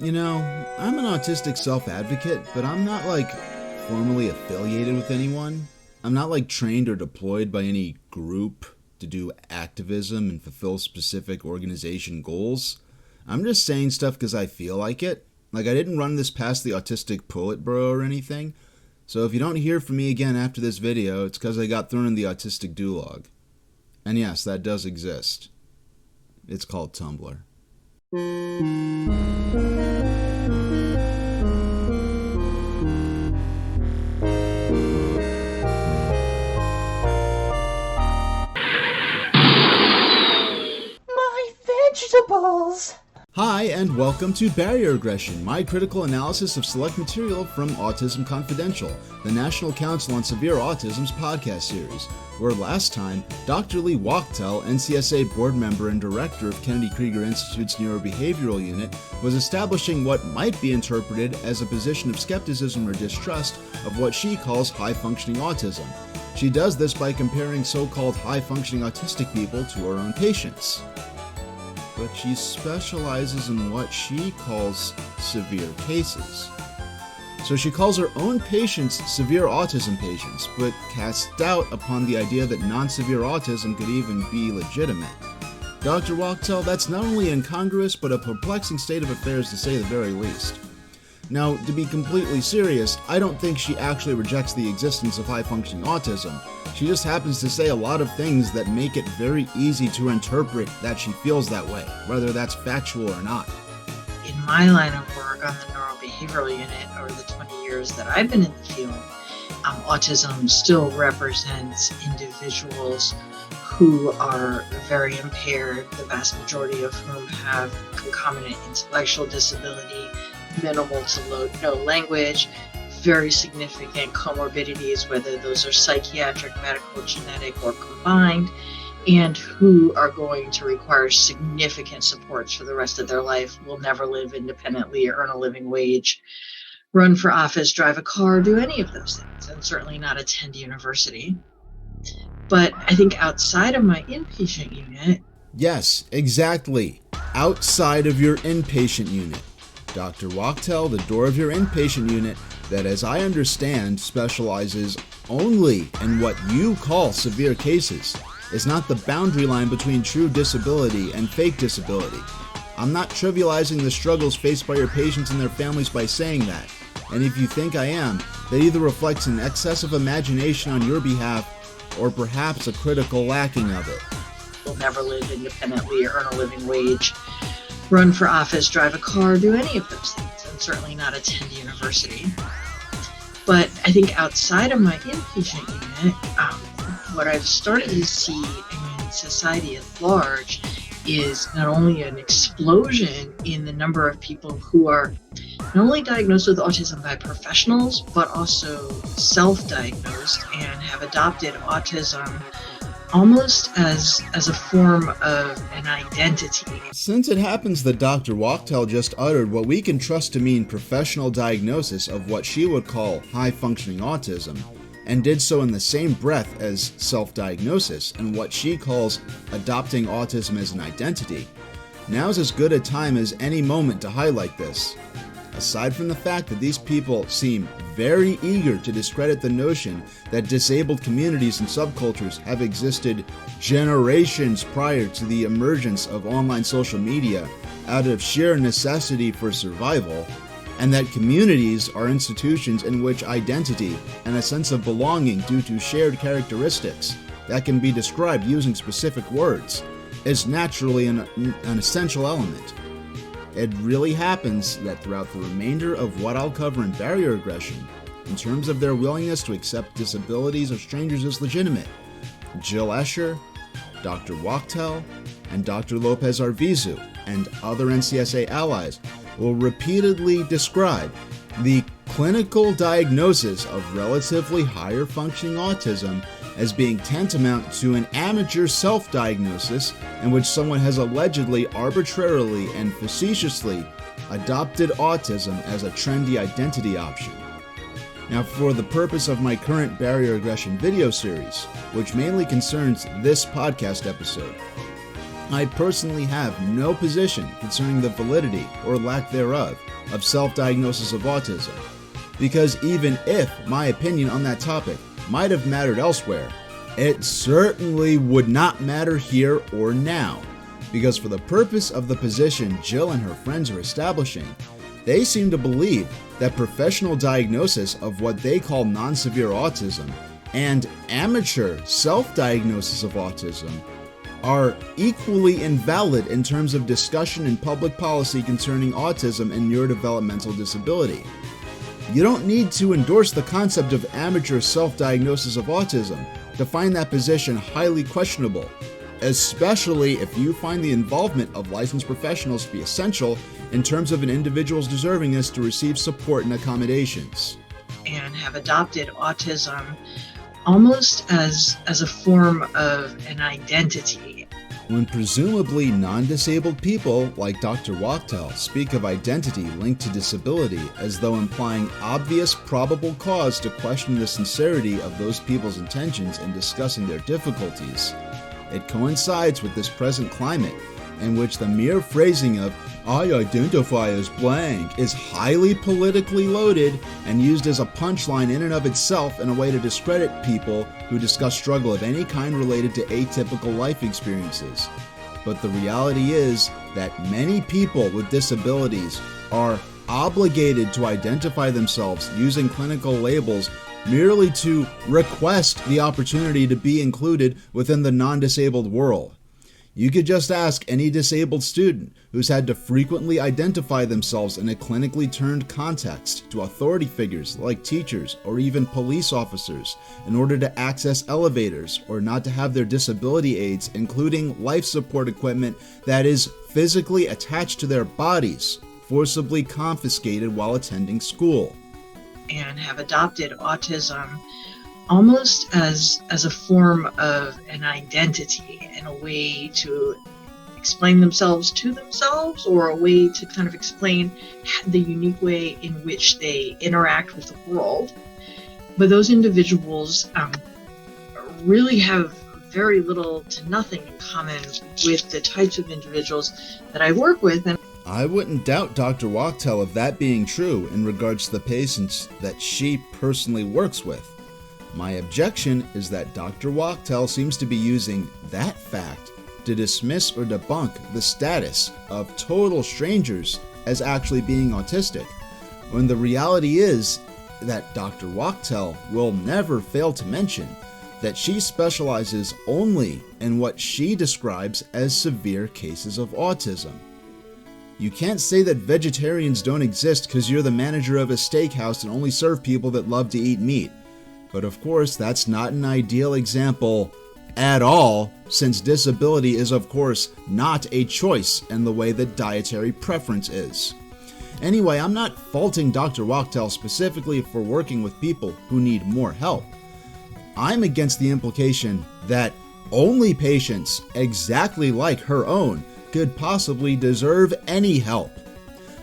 You know, I'm an autistic self-advocate, but I'm not, formally affiliated with anyone. I'm not, trained or deployed by any group to do activism and fulfill specific organization goals. I'm just saying stuff because I feel like it. I didn't run this past the Autistic Politburo or anything. So if you don't hear from me again after this video, it's because I got thrown in the Autistic Gulag. And yes, that does exist. It's called Tumblr. My vegetables! Hi, and welcome to Barrier Aggression, my critical analysis of select material from Autism Confidential, the National Council on Severe Autism's podcast series, where last time, Dr. Lee Wachtel, NCSA board member and director of Kennedy Krieger Institute's Neurobehavioral Unit, was establishing what might be interpreted as a position of skepticism or distrust of what she calls high-functioning autism. She does this by comparing so-called high-functioning autistic people to her own patients. But she specializes in what she calls severe cases. So she calls her own patients severe autism patients, but casts doubt upon the idea that non-severe autism could even be legitimate. Dr. Wachtel, that's not only incongruous, but a perplexing state of affairs to say the very least. Now, to be completely serious, I don't think she actually rejects the existence of high-functioning autism. She just happens to say a lot of things that make it very easy to interpret that she feels that way, whether that's factual or not. In my line of work on the Neurobehavioral Unit over the 20 years that I've been in the field, autism still represents individuals who are very impaired, the vast majority of whom have concomitant intellectual disability, minimal to no language, very significant comorbidities, whether those are psychiatric, medical, genetic, or combined, and who are going to require significant supports for the rest of their life, will never live independently, earn a living wage, run for office, drive a car, do any of those things, and certainly not attend university. But I think outside of my inpatient unit... Yes, exactly. Outside of your inpatient unit. Dr. Wachtel, the door of your inpatient unit, that as I understand specializes only in what you call severe cases, is not the boundary line between true disability and fake disability. I'm not trivializing the struggles faced by your patients and their families by saying that, and if you think I am, that either reflects an excess of imagination on your behalf, or perhaps a critical lacking of it. Will never live independently, earn a living wage, run for office, drive a car, do any of those things, and certainly not attend university. But I think outside of my inpatient unit, what I've started to see in society at large is not only an explosion in the number of people who are not only diagnosed with autism by professionals, but also self-diagnosed and have adopted autism almost as a form of an identity. Since it happens that Dr. Wachtel just uttered what we can trust to mean professional diagnosis of what she would call high-functioning autism, and did so in the same breath as self-diagnosis and what she calls adopting autism as an identity, now's as good a time as any moment to highlight this. Aside from the fact that these people seem very eager to discredit the notion that disabled communities and subcultures have existed generations prior to the emergence of online social media out of sheer necessity for survival, and that communities are institutions in which identity and a sense of belonging due to shared characteristics that can be described using specific words is naturally an essential element. It really happens that throughout the remainder of what I'll cover in Barrier Aggression, in terms of their willingness to accept disabilities of strangers as legitimate, Jill Escher, Dr. Wachtel, and Dr. Lopez Arvizu, and other NCSA allies will repeatedly describe the clinical diagnosis of relatively higher functioning autism as being tantamount to an amateur self-diagnosis in which someone has allegedly, arbitrarily, and facetiously adopted autism as a trendy identity option. Now, for the purpose of my current Barrier Aggression video series, which mainly concerns this podcast episode, I personally have no position concerning the validity or lack thereof of self-diagnosis of autism, because even if my opinion on that topic might have mattered elsewhere, it certainly would not matter here or now, because for the purpose of the position Jill and her friends are establishing, they seem to believe that professional diagnosis of what they call non-severe autism and amateur self-diagnosis of autism are equally invalid in terms of discussion in public policy concerning autism and neurodevelopmental disability. You don't need to endorse the concept of amateur self-diagnosis of autism to find that position highly questionable, especially if you find the involvement of licensed professionals to be essential in terms of an individual's deservingness to receive support and accommodations. And have adopted autism almost as a form of an identity. When presumably non-disabled people like Dr. Wachtel speak of identity linked to disability as though implying obvious probable cause to question the sincerity of those people's intentions in discussing their difficulties, it coincides with this present climate in which the mere phrasing of "I identify as blank" is highly politically loaded and used as a punchline in and of itself in a way to discredit people who discuss struggle of any kind related to atypical life experiences. But the reality is that many people with disabilities are obligated to identify themselves using clinical labels merely to request the opportunity to be included within the non-disabled world. You could just ask any disabled student who's had to frequently identify themselves in a clinically turned context to authority figures like teachers or even police officers in order to access elevators or not to have their disability aids, including life support equipment that is physically attached to their bodies, forcibly confiscated while attending school. And have adopted autism almost as a form of an identity and a way to explain themselves to themselves, or a way to kind of explain the unique way in which they interact with the world. But those individuals really have very little to nothing in common with the types of individuals that I work with. And I wouldn't doubt Dr. Wachtel of that being true in regards to the patients that she personally works with. My objection is that Dr. Wachtel seems to be using that fact to dismiss or debunk the status of total strangers as actually being autistic, when the reality is that Dr. Wachtel will never fail to mention that she specializes only in what she describes as severe cases of autism. You can't say that vegetarians don't exist because you're the manager of a steakhouse and only serve people that love to eat meat. But of course, that's not an ideal example at all, since disability is of course not a choice in the way that dietary preference is. Anyway, I'm not faulting Dr. Wachtel specifically for working with people who need more help. I'm against the implication that only patients exactly like her own could possibly deserve any help.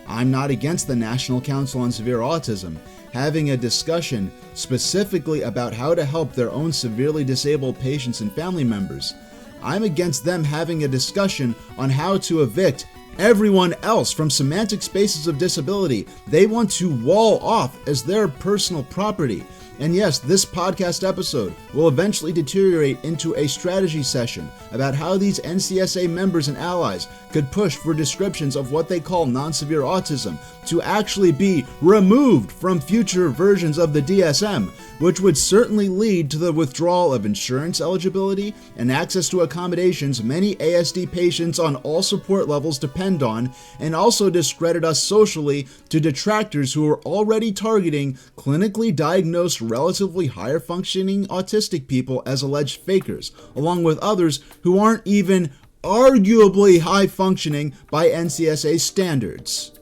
I'm not against the National Council on Severe Autism having a discussion specifically about how to help their own severely disabled patients and family members. I'm against them having a discussion on how to evict everyone else from semantic spaces of disability they want to wall off as their personal property. And yes, this podcast episode will eventually deteriorate into a strategy session about how these NCSA members and allies could push for descriptions of what they call non-severe autism to actually be removed from future versions of the DSM, which would certainly lead to the withdrawal of insurance eligibility and access to accommodations many ASD patients on all support levels depend on, and also discredit us socially to detractors who are already targeting clinically diagnosed relatively higher functioning autistic people as alleged fakers, along with others who aren't even arguably high functioning by NCSA standards.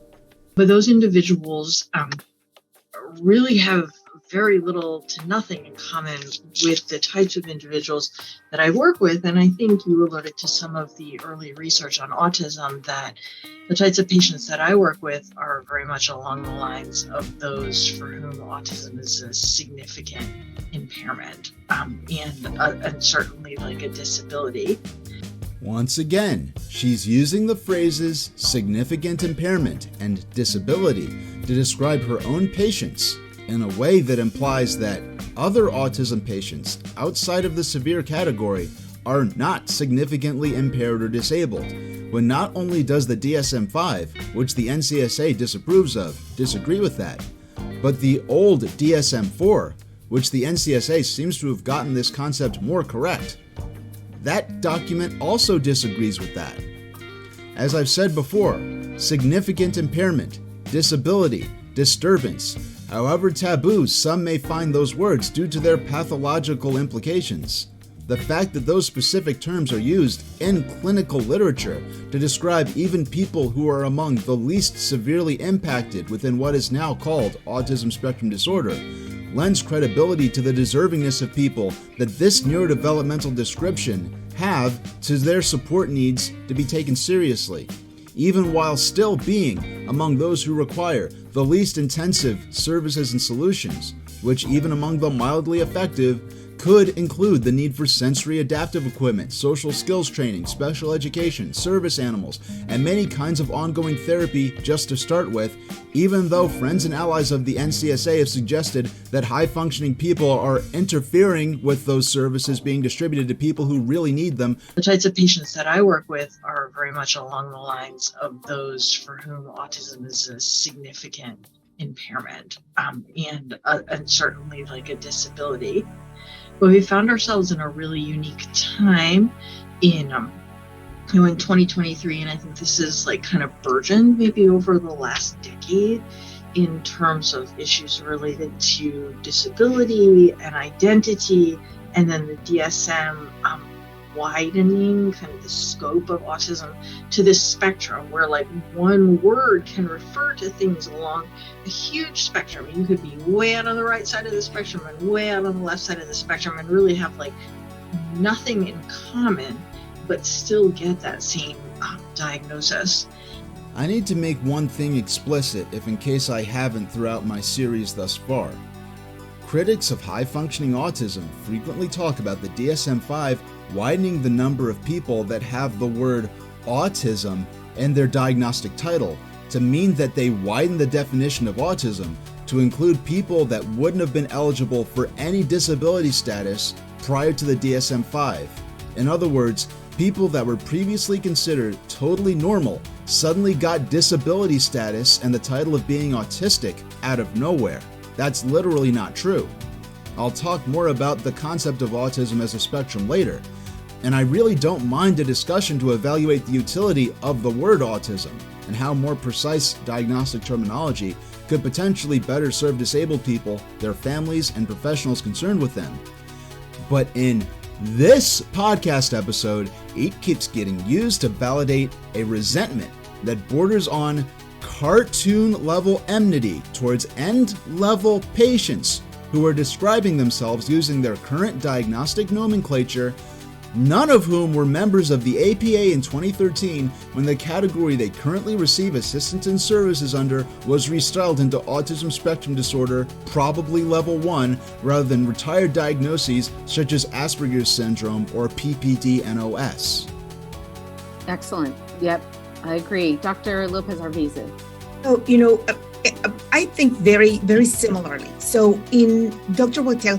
But those individuals really have very little to nothing in common with the types of individuals that I work with. And I think you alluded to some of the early research on autism, that the types of patients that I work with are very much along the lines of those for whom autism is a significant impairment and certainly like a disability. Once again, she's using the phrases significant impairment and disability to describe her own patients in a way that implies that other autism patients outside of the severe category are not significantly impaired or disabled, when not only does the DSM-5, which the NCSA disapproves of, disagree with that, but the old DSM-4, which the NCSA seems to have gotten this concept more correct, that document also disagrees with that. As I've said before, significant impairment, disability, disturbance, however taboo some may find those words due to their pathological implications, the fact that those specific terms are used in clinical literature to describe even people who are among the least severely impacted within what is now called autism spectrum disorder lends credibility to the deservingness of people that this neurodevelopmental description have to their support needs to be taken seriously, even while still being among those who require the least intensive services and solutions, which even among the mildly effective could include the need for sensory adaptive equipment, social skills training, special education, service animals, and many kinds of ongoing therapy just to start with, even though friends and allies of the NCSA have suggested that high-functioning people are interfering with those services being distributed to people who really need them. The types of patients that I work with are very much along the lines of those for whom autism is a significant impairment, and certainly like a disability. But we found ourselves in a really unique time in 2023, and I think this is like kind of burgeoned maybe over the last decade in terms of issues related to disability and identity, and then the DSM widening kind of the scope of autism to this spectrum where like one word can refer to things along a huge spectrum. You could be way out on the right side of the spectrum and way out on the left side of the spectrum and really have like nothing in common, but still get that same diagnosis. I need to make one thing explicit if in case I haven't throughout my series thus far. Critics of high-functioning autism frequently talk about the DSM-5 widening the number of people that have the word autism in their diagnostic title to mean that they widen the definition of autism to include people that wouldn't have been eligible for any disability status prior to the DSM-5. In other words, people that were previously considered totally normal suddenly got disability status and the title of being autistic out of nowhere. That's literally not true. I'll talk more about the concept of autism as a spectrum later, and I really don't mind a discussion to evaluate the utility of the word autism and how more precise diagnostic terminology could potentially better serve disabled people, their families, and professionals concerned with them. But in this podcast episode, it keeps getting used to validate a resentment that borders on cartoon-level enmity towards end-level patients who are describing themselves using their current diagnostic nomenclature, none of whom were members of the APA in 2013 when the category they currently receive assistance and services under was restyled into autism spectrum disorder, probably level 1, rather than retired diagnoses such as Asperger's syndrome or PPD-NOS. Excellent. Yep, I agree. Dr. Lopez-Arvizu. Oh, I think very, very similarly. So in Dr. Wattel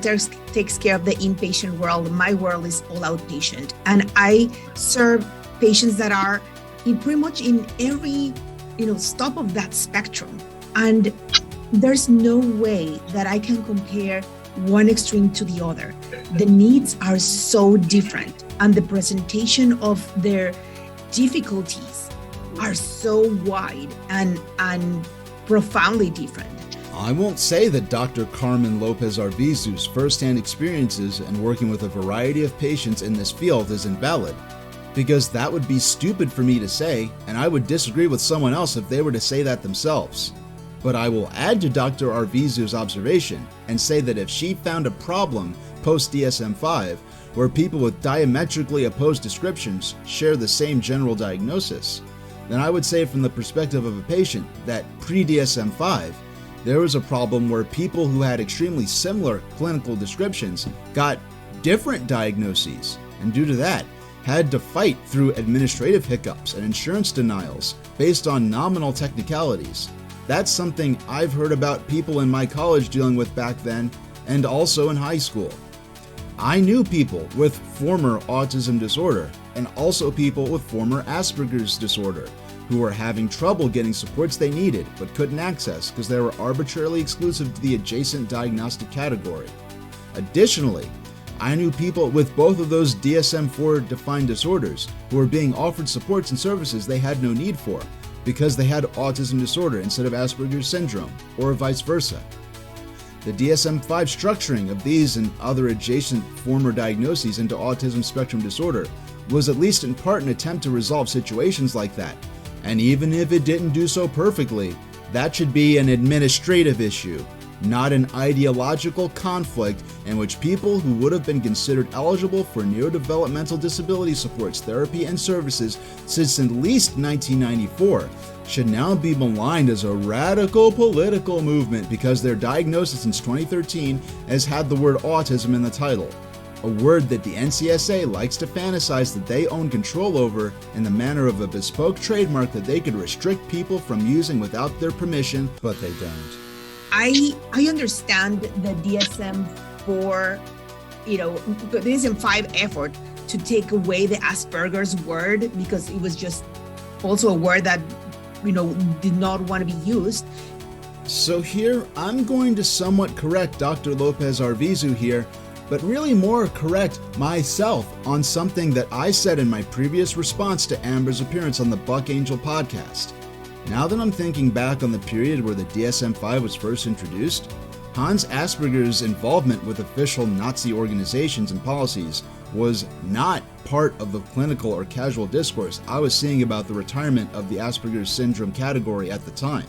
takes care of the inpatient world. My world is all outpatient. And I serve patients that are pretty much in every, stop of that spectrum. And there's no way that I can compare one extreme to the other. The needs are so different and the presentation of their difficulties are so wide and profoundly different. I won't say that Dr. Carmen Lopez-Arvizu's firsthand experiences in working with a variety of patients in this field is invalid, because that would be stupid for me to say, and I would disagree with someone else if they were to say that themselves. But I will add to Dr. Arvizu's observation and say that if she found a problem post-DSM-5 where people with diametrically opposed descriptions share the same general diagnosis, then I would say from the perspective of a patient that pre-DSM-5, there was a problem where people who had extremely similar clinical descriptions got different diagnoses, and due to that, had to fight through administrative hiccups and insurance denials based on nominal technicalities. That's something I've heard about people in my college dealing with back then, and also in high school. I knew people with former autism disorder, and also people with former Asperger's disorder, who were having trouble getting supports they needed but couldn't access because they were arbitrarily exclusive to the adjacent diagnostic category. Additionally, I knew people with both of those DSM-4 defined disorders who were being offered supports and services they had no need for because they had autism disorder instead of Asperger's syndrome, or vice versa. The DSM-5 structuring of these and other adjacent former diagnoses into autism spectrum disorder was at least in part an attempt to resolve situations like that. And even if it didn't do so perfectly, that should be an administrative issue, not an ideological conflict in which people who would have been considered eligible for neurodevelopmental disability supports, therapy, and services since at least 1994 should now be maligned as a radical political movement because their diagnosis since 2013 has had the word autism in the title, a word that the NCSA likes to fantasize that they own control over in the manner of a bespoke trademark that they could restrict people from using without their permission, but they don't. I understand the DSM-4, the DSM-5 effort to take away the Asperger's word because it was just also a word that, did not want to be used. So here, I'm going to somewhat correct Dr. Lopez Arvizu here, but really more correct myself on something that I said in my previous response to Amber's appearance on the Buck Angel podcast. Now that I'm thinking back on the period where the DSM-5 was first introduced, Hans Asperger's involvement with official Nazi organizations and policies was not part of the clinical or casual discourse I was seeing about the retirement of the Asperger's syndrome category at the time.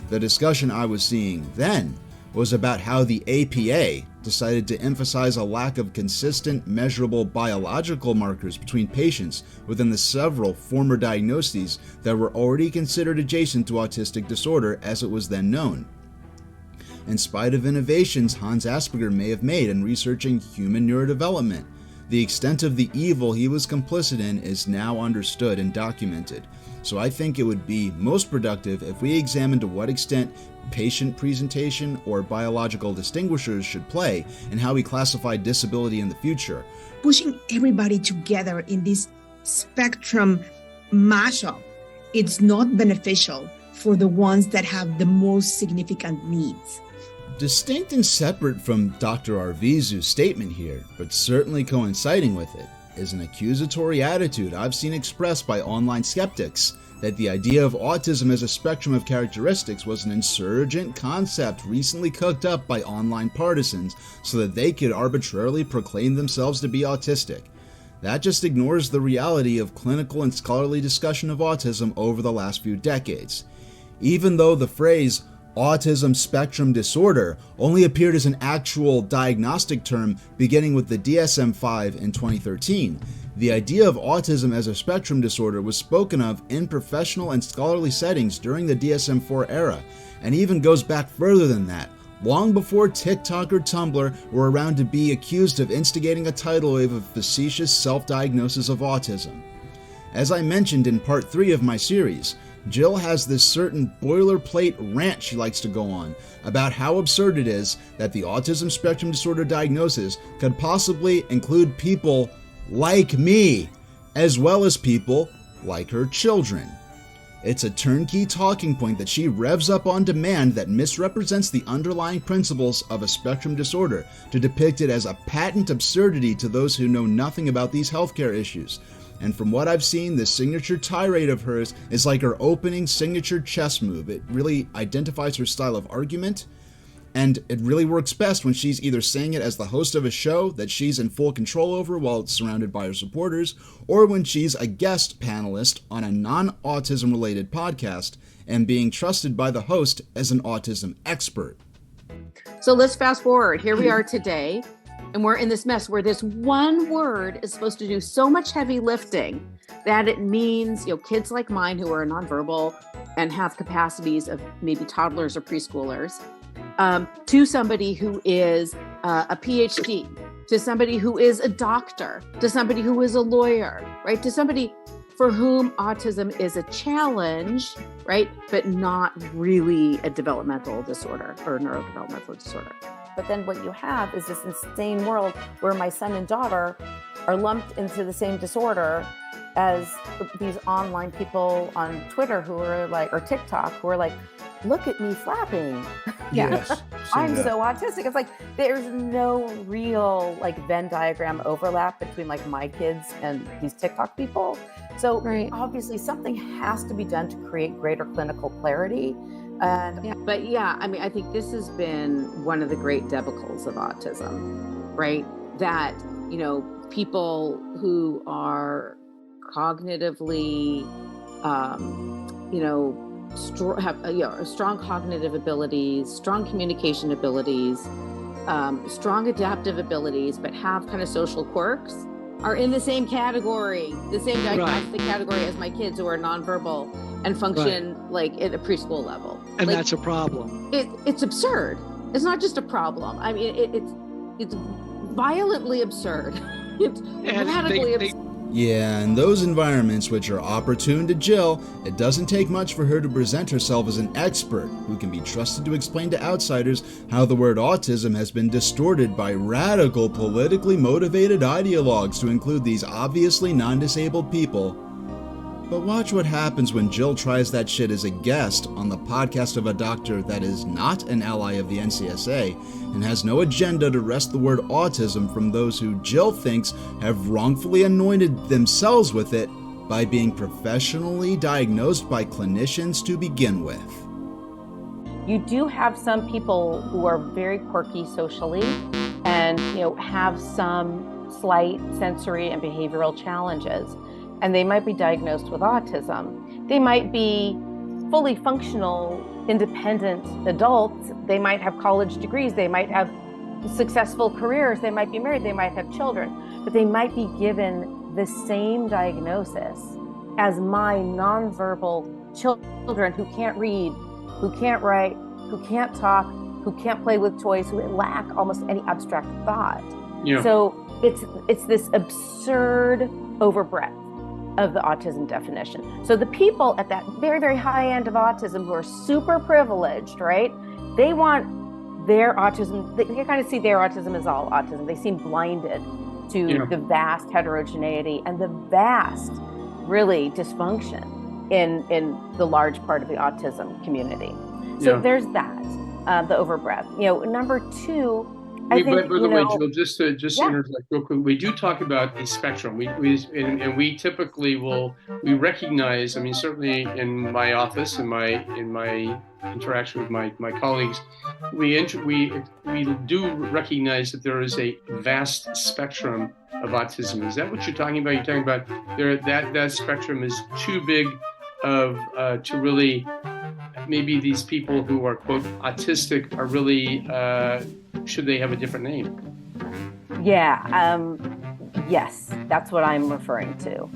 The discussion I was seeing then was about how the APA decided to emphasize a lack of consistent, measurable biological markers between patients within the several former diagnoses that were already considered adjacent to autistic disorder as it was then known. In spite of innovations Hans Asperger may have made in researching human neurodevelopment, the extent of the evil he was complicit in is now understood and documented. So I think it would be most productive if we examine to what extent patient presentation or biological distinguishers should play in how we classify disability in the future. Pushing everybody together in this spectrum mashup, it's not beneficial for the ones that have the most significant needs. Distinct and separate from Dr. Arvizu's statement here, but certainly coinciding with it, is an accusatory attitude I've seen expressed by online skeptics that the idea of autism as a spectrum of characteristics was an insurgent concept recently cooked up by online partisans so that they could arbitrarily proclaim themselves to be autistic. That just ignores the reality of clinical and scholarly discussion of autism over the last few decades. Even though the phrase autism spectrum disorder only appeared as an actual diagnostic term beginning with the DSM-5 in 2013, the idea of autism as a spectrum disorder was spoken of in professional and scholarly settings during the DSM-4 era, and even goes back further than that, long before TikTok or Tumblr were around to be accused of instigating a tidal wave of facetious self-diagnosis of autism. As I mentioned in part 3 of my series, Jill has this certain boilerplate rant she likes to go on about how absurd it is that the autism spectrum disorder diagnosis could possibly include people like me, as well as people like her children. It's a turnkey talking point that she revs up on demand that misrepresents the underlying principles of a spectrum disorder to depict it as a patent absurdity to those who know nothing about these healthcare issues. And from what I've seen, this signature tirade of hers is like her opening signature chess move. It really identifies her style of argument, and it really works best when she's either saying it as the host of a show that she's in full control over while it's surrounded by her supporters, or when she's a guest panelist on a non-autism related podcast and being trusted by the host as an autism expert. So let's fast forward. Here we are today. And we're in this mess where this one word is supposed to do so much heavy lifting that it means, kids like mine who are nonverbal and have capacities of maybe toddlers or preschoolers to somebody who is a PhD, to somebody who is a doctor, to somebody who is a lawyer, right? To somebody for whom autism is a challenge, right? But not really a developmental disorder or neurodevelopmental disorder. But then what you have is this insane world where my son and daughter are lumped into the same disorder as these online people on Twitter who are like, or TikTok, who are like, look at me flapping. Yes. I'm so autistic. It's like, there's no real like Venn diagram overlap between like my kids and these TikTok people. So obviously something has to be done to create greater clinical clarity. And I mean, I think this has been one of the great debacles of autism, right? That, you know, people who are cognitively, have strong cognitive abilities, strong communication abilities, strong adaptive abilities, but have kind of social quirks, are in the same category, the same diagnostic category as my kids who are nonverbal and function like at a preschool level. And like, that's a problem. It's absurd. It's not just a problem. I mean, it's violently absurd. It's radically absurd. Yeah, in those environments which are opportune to Jill, it doesn't take much for her to present herself as an expert who can be trusted to explain to outsiders how the word autism has been distorted by radical, politically motivated ideologues to include these obviously non-disabled people. But watch what happens when Jill tries that shit as a guest on the podcast of a doctor that is not an ally of the NCSA and has no agenda to wrest the word autism from those who Jill thinks have wrongfully anointed themselves with it by being professionally diagnosed by clinicians to begin with. you do have some people who are very quirky socially and, have some slight sensory and behavioral challenges. And they might be diagnosed with autism. They might be fully functional, independent adults. They might have college degrees. They might have successful careers. They might be married. They might have children. But they might be given the same diagnosis as my nonverbal children who can't read, who can't write, who can't talk, who can't play with toys, who lack almost any abstract thought. Yeah. So it's this absurd overbreadth of the autism definition. So the people at that very, very high end of autism who are super privileged, right? They want their autism, they kind of see their autism as all autism. They seem blinded to the vast heterogeneity and the vast, really, dysfunction in the large part of the autism community. So there's that, the overbreadth. Number two, I think, by the way, Jill, just to interject real quick, we do talk about a spectrum. We typically we recognize. I mean, certainly in my office, in my interaction with my colleagues, we do recognize that there is a vast spectrum of autism. Is that what you're talking about? You're talking about that spectrum is too big to really. Maybe these people who are, quote, autistic are really, should they have a different name? Yes, that's what I'm referring to.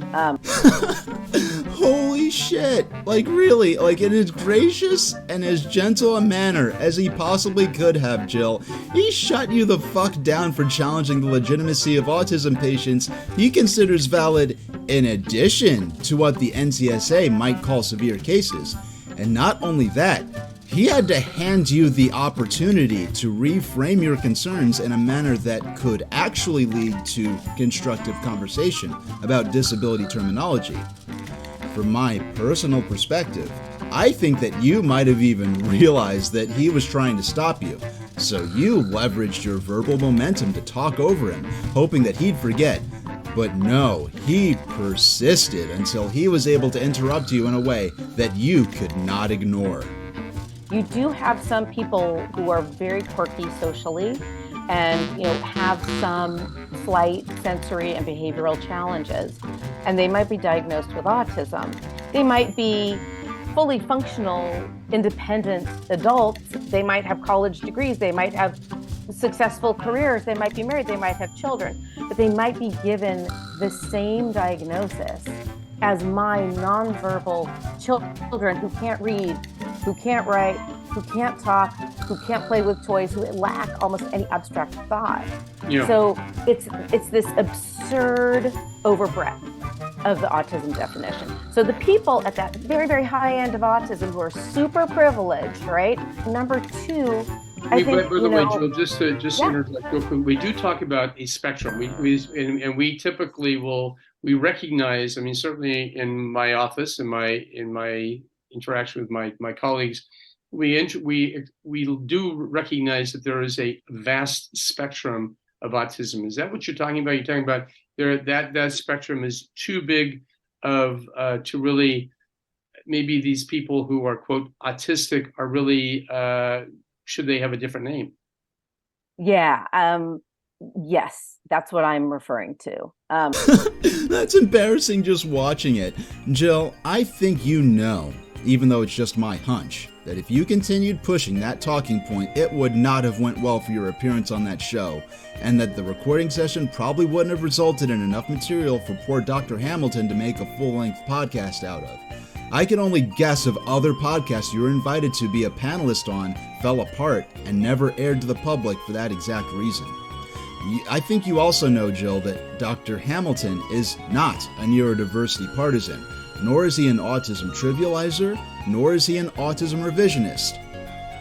Holy shit. Like, really, like in as gracious and as gentle a manner as he possibly could have, Jill, he shut you the fuck down for challenging the legitimacy of autism patients he considers valid in addition to what the NCSA might call severe cases. And not only that, he had to hand you the opportunity to reframe your concerns in a manner that could actually lead to constructive conversation about disability terminology. From my personal perspective, I think that you might have even realized that he was trying to stop you, so you leveraged your verbal momentum to talk over him, hoping that he'd forget. But no, he persisted until he was able to interrupt you in a way that you could not ignore. You do have some people who are very quirky socially and, have some slight sensory and behavioral challenges, and they might be diagnosed with autism. They might be fully functional, independent adults. They might have college degrees. They might have successful careers. They might be married. They might have children, but they might be given the same diagnosis as my nonverbal children who can't read, who can't write, who can't talk, who can't play with toys, who lack almost any abstract thought. Yeah. So it's this absurd overbreadth of the autism definition. So the people at that very, very high end of autism who are super privileged, right? Number two, I think, by the way, Jill, just to interject real quick, we do talk about a spectrum. We typically we recognize. I mean, certainly in my office, in my interaction with my colleagues, we do recognize that there is a vast spectrum of autism. Is that what you're talking about? You're talking about that spectrum is too big of to really, maybe these people who are quote autistic are really should they have a different name? Yeah. Yes, that's what I'm referring to. That's embarrassing just watching it. Jill, I think you know, even though it's just my hunch, that if you continued pushing that talking point, it would not have went well for your appearance on that show, and that the recording session probably wouldn't have resulted in enough material for poor Dr. Hamilton to make a full-length podcast out of. I can only guess if other podcasts you were invited to be a panelist on fell apart and never aired to the public for that exact reason. I think you also know, Jill, that Dr. Hamilton is not a neurodiversity partisan, nor is he an autism trivializer, nor is he an autism revisionist.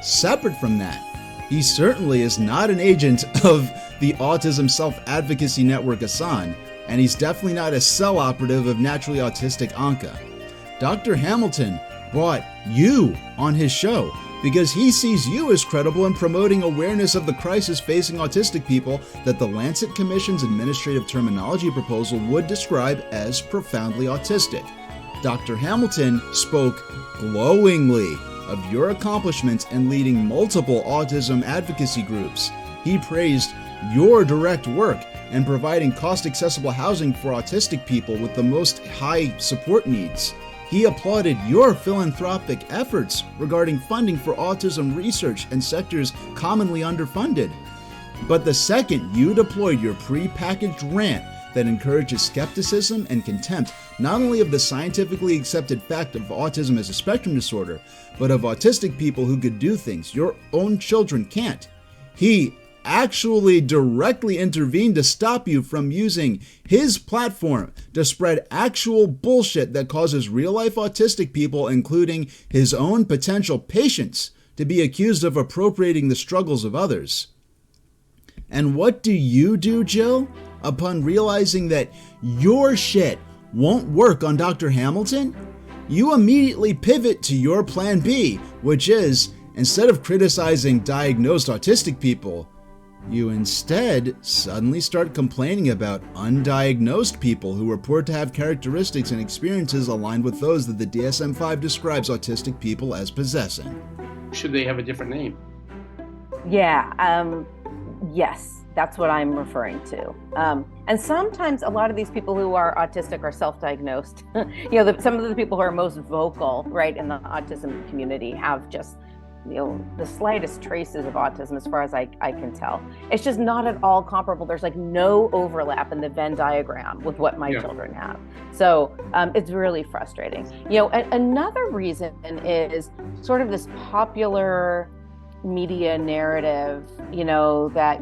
Separate from that, he certainly is not an agent of the Autism Self-Advocacy Network ASAN, and he's definitely not a cell operative of Naturally Autistic Anka. Dr. Hamilton brought you on his show because he sees you as credible in promoting awareness of the crisis facing autistic people that the Lancet Commission's administrative terminology proposal would describe as profoundly autistic. Dr. Hamilton spoke glowingly of your accomplishments in leading multiple autism advocacy groups. He praised your direct work in providing cost-accessible housing for autistic people with the most high support needs. He applauded your philanthropic efforts regarding funding for autism research in sectors commonly underfunded. But the second you deployed your pre-packaged rant that encourages skepticism and contempt not only of the scientifically accepted fact of autism as a spectrum disorder, but of autistic people who could do things your own children can't, he actually directly intervened to stop you from using his platform to spread actual bullshit that causes real-life autistic people, including his own potential patients, to be accused of appropriating the struggles of others. And what do, Jill, upon realizing that your shit won't work on Dr. Hamilton? You immediately pivot to your plan B, which is, instead of criticizing diagnosed autistic people, you instead suddenly start complaining about undiagnosed people who report to have characteristics and experiences aligned with those that the DSM-5 describes autistic people as possessing. Should they have a different name? Yeah, yes, that's what I'm referring to. And sometimes a lot of these people who are autistic are self-diagnosed. Some of the people who are most vocal, right, in the autism community have just the slightest traces of autism as far as I can tell. It's just not at all comparable. There's like no overlap in the Venn diagram with what my children have. So it's really frustrating. Another reason is sort of this popular media narrative, that,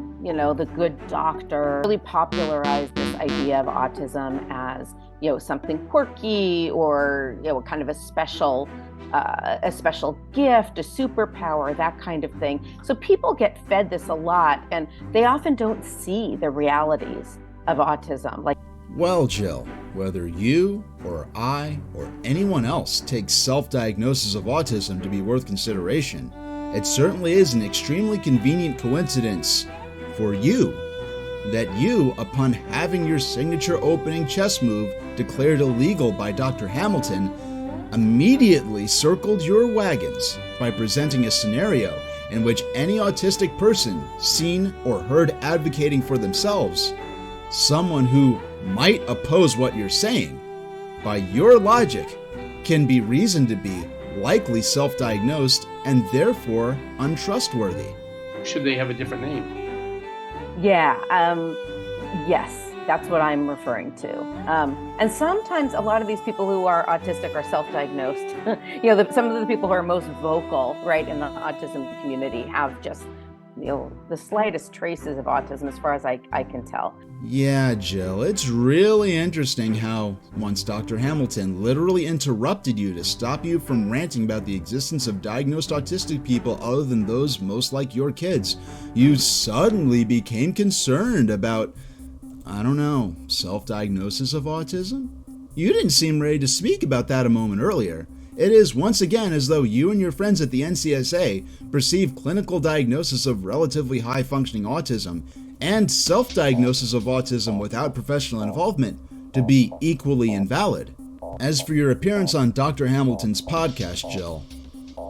the good doctor really popularized this idea of autism as, something quirky or, kind of a special gift, a superpower, that kind of thing. So people get fed this a lot, and they often don't see the realities of autism. Well, Jill, whether you or I or anyone else takes self-diagnosis of autism to be worth consideration, it certainly is an extremely convenient coincidence for you that you, upon having your signature opening chess move declared illegal by Dr. Hamilton, immediately circled your wagons by presenting a scenario in which any autistic person seen or heard advocating for themselves, someone who might oppose what you're saying, by your logic, can be reasoned to be likely self-diagnosed and therefore untrustworthy. Should they have a different name? Yeah, yes, That's what I'm referring to. And sometimes a lot of these people who are autistic are self-diagnosed. Some of the people who are most vocal, right, in the autism community have just, the slightest traces of autism as far as I can tell. Yeah, Jill, it's really interesting how once Dr. Hamilton literally interrupted you to stop you from ranting about the existence of diagnosed autistic people other than those most like your kids, you suddenly became concerned about, I don't know, self-diagnosis of autism? You didn't seem ready to speak about that a moment earlier. It is once again as though you and your friends at the NCSA perceive clinical diagnosis of relatively high-functioning autism and self-diagnosis of autism without professional involvement to be equally invalid. As for your appearance on Dr. Hamilton's podcast, Jill,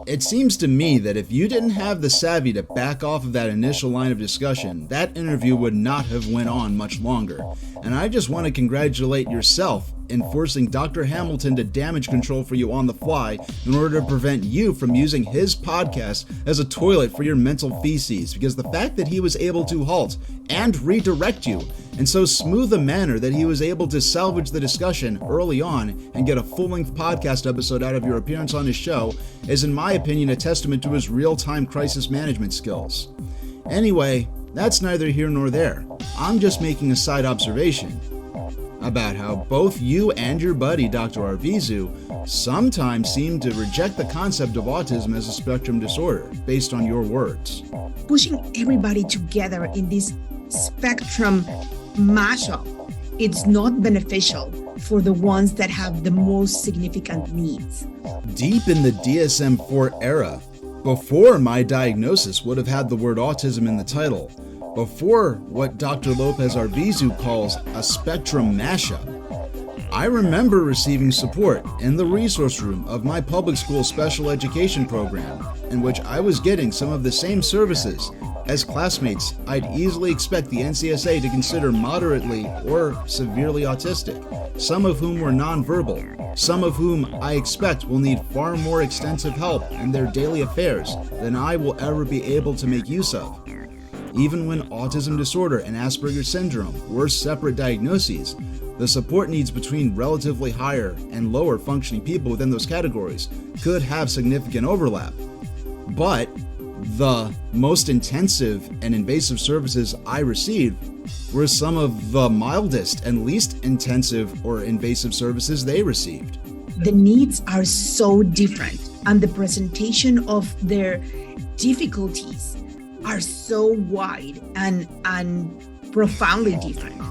it seems to me that if you didn't have the savvy to back off of that initial line of discussion, that interview would not have went on much longer. And I just want to congratulate yourself in forcing Dr. Hamilton to damage control for you on the fly in order to prevent you from using his podcast as a toilet for your mental feces, because the fact that he was able to halt and redirect you in so smooth a manner that he was able to salvage the discussion early on and get a full-length podcast episode out of your appearance on his show is, in my opinion, a testament to his real-time crisis management skills. Anyway, that's neither here nor there. I'm just making a side observation about how both you and your buddy, Dr. Arvizu, sometimes seem to reject the concept of autism as a spectrum disorder, based on your words. Pushing everybody together in this spectrum mashup, it's not beneficial for the ones that have the most significant needs. Deep in the DSM-4 era, before my diagnosis would have had the word autism in the title, before what Dr. Lopez Arvizu calls a spectrum mashup, I remember receiving support in the resource room of my public school special education program, in which I was getting some of the same services as classmates I'd easily expect the NCSA to consider moderately or severely autistic, some of whom were nonverbal, some of whom I expect will need far more extensive help in their daily affairs than I will ever be able to make use of. Even when autism disorder and Asperger's syndrome were separate diagnoses, the support needs between relatively higher and lower functioning people within those categories could have significant overlap. But the most intensive and invasive services I received were some of the mildest and least intensive or invasive services they received. The needs are so different, and the presentation of their difficulties are so wide and profoundly different.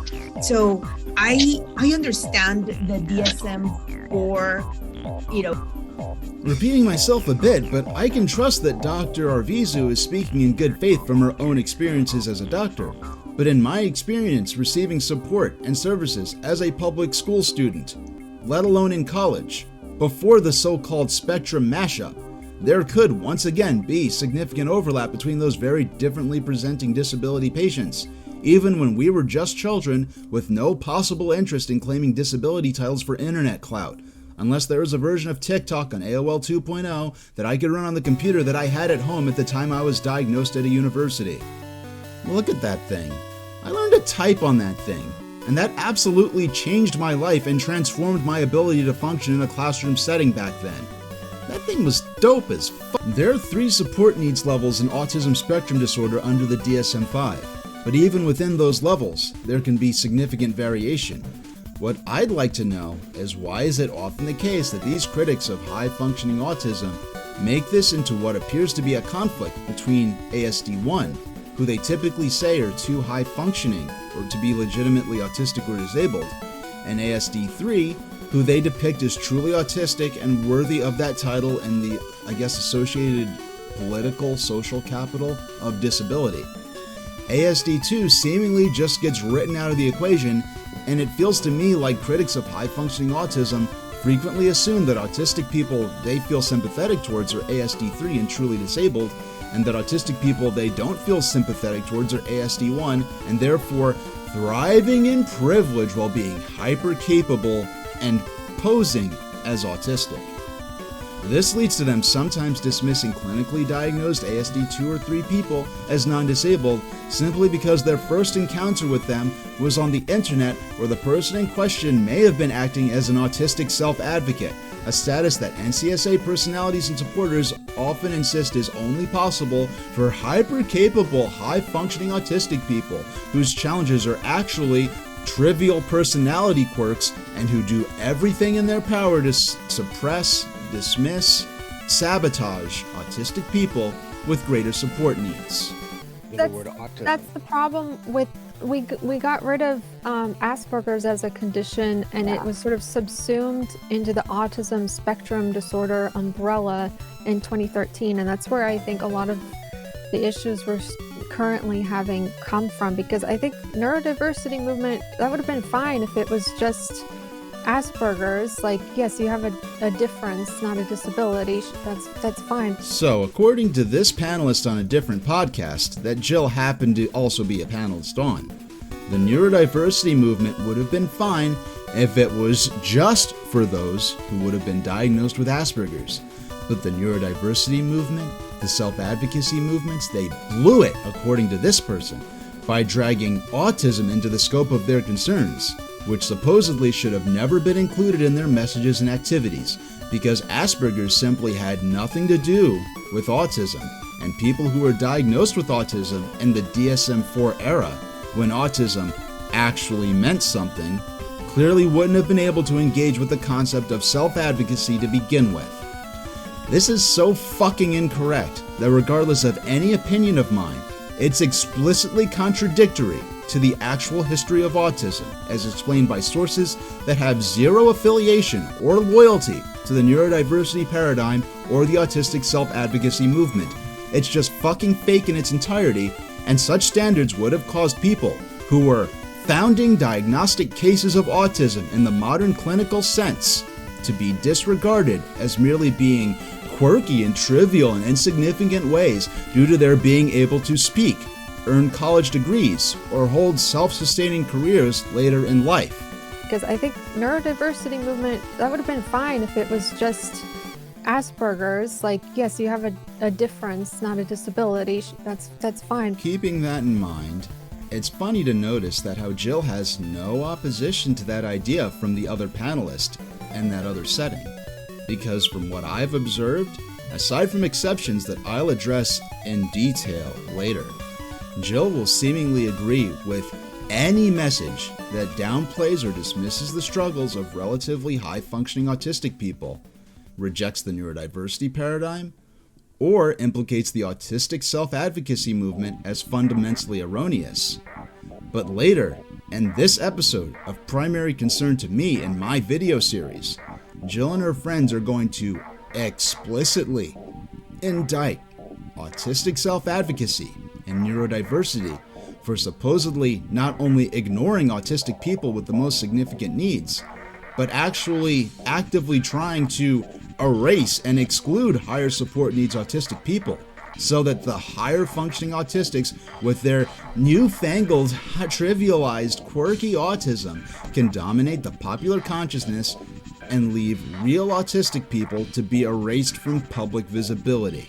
So I understand the DSM-4, Repeating myself a bit, but I can trust that Dr. Arvizu is speaking in good faith from her own experiences as a doctor. But in my experience receiving support and services as a public school student, let alone in college, before the so-called spectrum mashup, there could once again be significant overlap between those very differently presenting disability patients, even when we were just children with no possible interest in claiming disability titles for internet clout, unless there was a version of TikTok on AOL 2.0 that I could run on the computer that I had at home at the time I was diagnosed at a university. Look at that thing. I learned to type on that thing, and that absolutely changed my life and transformed my ability to function in a classroom setting back then. That thing was dope as fuck. There are 3 support needs levels in autism spectrum disorder under the DSM-5, but even within those levels, there can be significant variation. What I'd like to know is why is it often the case that these critics of high-functioning autism make this into what appears to be a conflict between ASD1, who they typically say are too high-functioning or to be legitimately autistic or disabled, and ASD3, who they depict as truly autistic and worthy of that title and the, associated political social capital of disability. ASD2 seemingly just gets written out of the equation, and it feels to me like critics of high-functioning autism frequently assume that autistic people they feel sympathetic towards are ASD3 and truly disabled, and that autistic people they don't feel sympathetic towards are ASD1 and therefore thriving in privilege while being hyper-capable and posing as autistic. This leads to them sometimes dismissing clinically diagnosed ASD 2 or 3 people as non-disabled simply because their first encounter with them was on the internet, where the person in question may have been acting as an autistic self-advocate, a status that NCSA personalities and supporters often insist is only possible for hyper-capable, high-functioning autistic people whose challenges are actually trivial personality quirks and who do everything in their power to suppress, dismiss, sabotage autistic people with greater support needs. That's the problem with we got rid of Asperger's as a condition, and it was sort of subsumed into the autism spectrum disorder umbrella in 2013, and that's where I think a lot of the issues we're currently having come from, because I think neurodiversity movement, that would have been fine if it was just Asperger's. Like, yes, you have a difference, not a disability. That's fine. So, according to this panelist on a different podcast that Jill happened to also be a panelist on, the neurodiversity movement would have been fine if it was just for those who would have been diagnosed with Asperger's. But the neurodiversity movement, the self-advocacy movements, they blew it, according to this person, by dragging autism into the scope of their concerns, which supposedly should have never been included in their messages and activities, because Asperger's simply had nothing to do with autism, and people who were diagnosed with autism in the DSM-4 era, when autism actually meant something, clearly wouldn't have been able to engage with the concept of self-advocacy to begin with. This is so fucking incorrect that regardless of any opinion of mine, it's explicitly contradictory to the actual history of autism, as explained by sources that have zero affiliation or loyalty to the neurodiversity paradigm or the autistic self-advocacy movement. It's just fucking fake in its entirety, and such standards would have caused people who were founding diagnostic cases of autism in the modern clinical sense to be disregarded as merely being quirky and trivial and insignificant ways due to their being able to speak, earn college degrees, or hold self-sustaining careers later in life. Because I think neurodiversity movement, that would have been fine if it was just Asperger's. Like, yes, you have a difference, not a disability. That's fine. Keeping that in mind, it's funny to notice that how Jill has no opposition to that idea from the other panelist and that other setting. Because from what I've observed, aside from exceptions that I'll address in detail later, Jill will seemingly agree with any message that downplays or dismisses the struggles of relatively high-functioning autistic people, rejects the neurodiversity paradigm, or implicates the autistic self-advocacy movement as fundamentally erroneous. But later, in this episode of primary concern to me in my video series, Jill and her friends are going to explicitly indict autistic self-advocacy and neurodiversity for supposedly not only ignoring autistic people with the most significant needs, but actually actively trying to erase and exclude higher support needs autistic people, so that the higher functioning autistics with their newfangled, trivialized, quirky autism can dominate the popular consciousness and leave real autistic people to be erased from public visibility.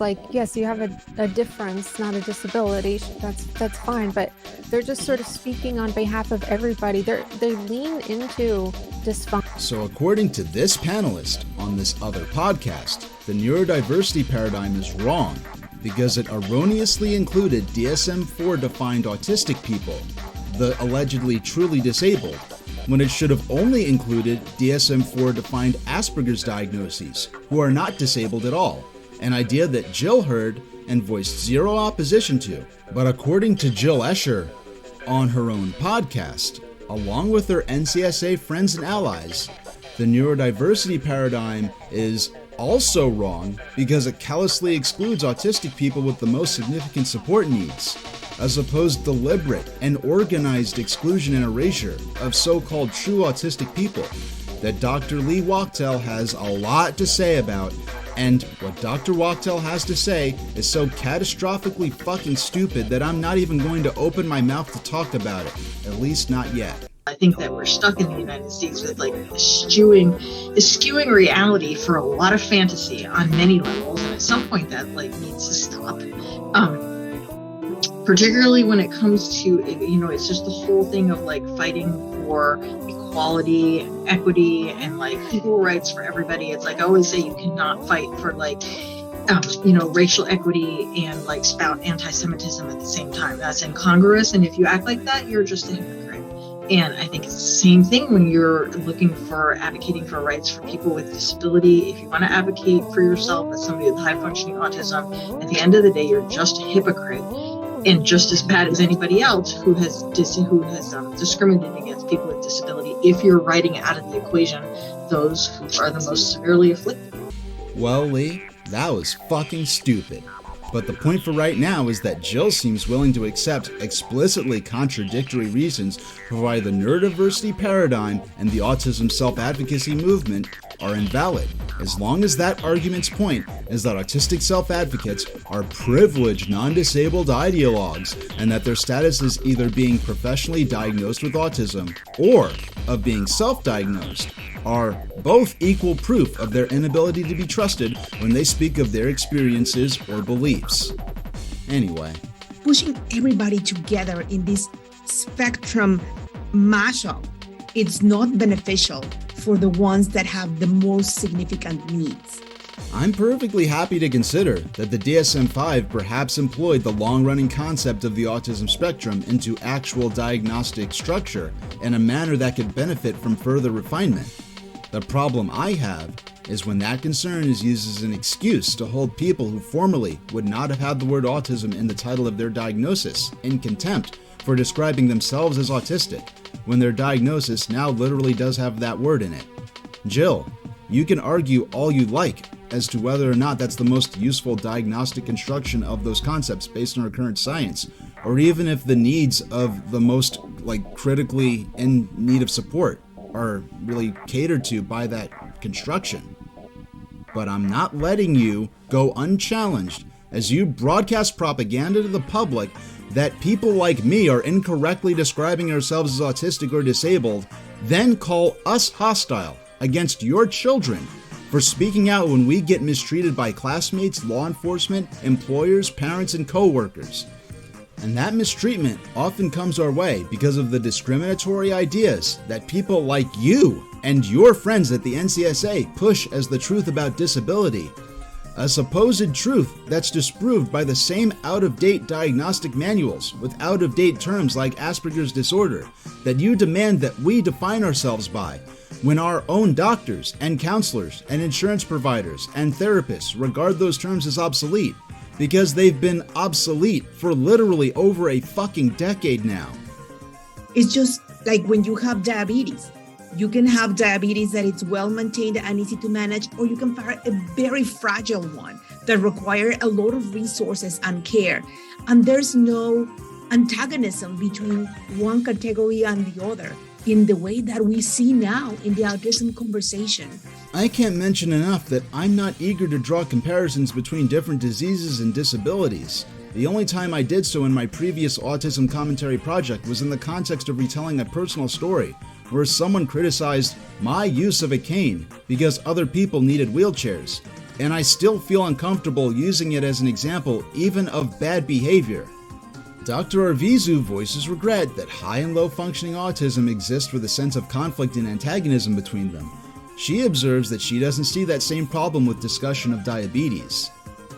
Like, yes, you have a difference, not a disability. That's fine, but they're just sort of speaking on behalf of everybody. They lean into dysfunction. So according to this panelist on this other podcast, the neurodiversity paradigm is wrong because it erroneously included DSM-4 defined autistic people, the allegedly truly disabled, when it should have only included DSM-4 defined Asperger's diagnoses, who are not disabled at all, an idea that Jill heard and voiced zero opposition to. But according to Jill Escher on her own podcast, along with her NCSA friends and allies, the neurodiversity paradigm is also wrong because it callously excludes autistic people with the most significant support needs, as opposed to deliberate and organized exclusion and erasure of so-called true autistic people that Dr. Lee Wachtel has a lot to say about, and what Dr. Wachtel has to say is so catastrophically fucking stupid that I'm not even going to open my mouth to talk about it, at least not yet. I think that we're stuck in the United States with like skewing reality for a lot of fantasy on many levels, and at some point that like needs to stop. Particularly when it comes to, you know, it's just the whole thing of like fighting for equality and equity and like equal rights for everybody. It's like I always say, you cannot fight for like you know, racial equity and like spout anti-Semitism at the same time. That's incongruous, and if you act like that, you're just a hypocrite. And I think it's the same thing when you're looking for advocating for rights for people with disability. If you want to advocate for yourself as somebody with high functioning autism, at the end of the day, you're just a hypocrite and just as bad as anybody else who has discriminated against people with disability, if you're writing out of the equation those who are the most severely afflicted. Well, Lee, that was fucking stupid. But the point for right now is that Jill seems willing to accept explicitly contradictory reasons for why the neurodiversity paradigm and the autism self-advocacy movement are invalid, as long as that argument's point is that autistic self-advocates are privileged non-disabled ideologues and that their status is either being professionally diagnosed with autism or of being self-diagnosed are both equal proof of their inability to be trusted when they speak of their experiences or beliefs. Anyway, pushing everybody together in this spectrum mashup, it's not beneficial for the ones that have the most significant needs. I'm perfectly happy to consider that the DSM-5 perhaps employed the long-running concept of the autism spectrum into actual diagnostic structure in a manner that could benefit from further refinement. The problem I have is when that concern is used as an excuse to hold people who formerly would not have had the word autism in the title of their diagnosis in contempt for describing themselves as autistic, when their diagnosis now literally does have that word in it. Jill, you can argue all you like as to whether or not that's the most useful diagnostic construction of those concepts based on our current science, or even if the needs of the most critically in need of support are really catered to by that construction. But I'm not letting you go unchallenged as you broadcast propaganda to the public that people like me are incorrectly describing ourselves as autistic or disabled, then call us hostile against your children for speaking out when we get mistreated by classmates, law enforcement, employers, parents, and co-workers. And that mistreatment often comes our way because of the discriminatory ideas that people like you and your friends at the NCSA push as the truth about disability. A supposed truth that's disproved by the same out-of-date diagnostic manuals with out-of-date terms like Asperger's disorder that you demand that we define ourselves by, when our own doctors and counselors and insurance providers and therapists regard those terms as obsolete, because they've been obsolete for literally over a fucking decade now. It's just like when you have diabetes. You can have diabetes that it's well maintained and easy to manage, or you can have a very fragile one that require a lot of resources and care. And there's no antagonism between one category and the other in the way that we see now in the autism conversation. I can't mention enough that I'm not eager to draw comparisons between different diseases and disabilities. The only time I did so in my previous autism commentary project was in the context of retelling a personal story, where someone criticized my use of a cane because other people needed wheelchairs, and I still feel uncomfortable using it as an example even of bad behavior. Dr. Arvizu voices regret that high and low functioning autism exists with a sense of conflict and antagonism between them. She observes that she doesn't see that same problem with discussion of diabetes.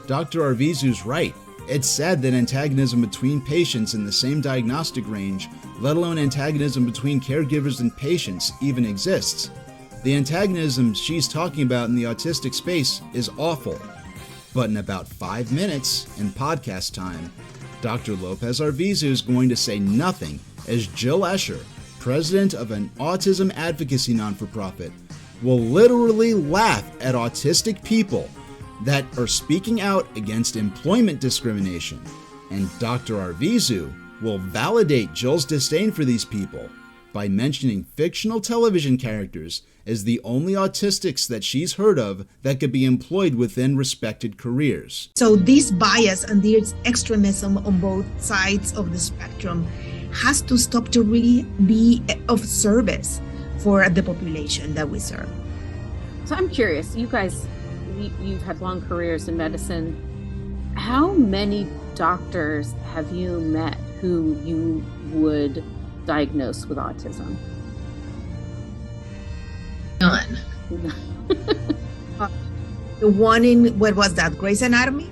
Dr. Arvizu's right. It's sad that antagonism between patients in the same diagnostic range, let alone antagonism between caregivers and patients, even exists. The antagonism she's talking about in the autistic space is awful. But in about 5 minutes in podcast time, Dr. Lopez Arvizu is going to say nothing as Jill Escher, president of an autism advocacy non-for-profit, will literally laugh at autistic people that are speaking out against employment discrimination, and Dr. Arvizu will validate Jill's disdain for these people by mentioning fictional television characters as the only autistics that she's heard of that could be employed within respected careers. So this bias and this extremism on both sides of the spectrum has to stop to really be of service for the population that we serve. So I'm curious, you guys, you've had long careers in medicine. How many doctors have you met who you would diagnose with autism? None. The one in, what was that, Grey's Anatomy?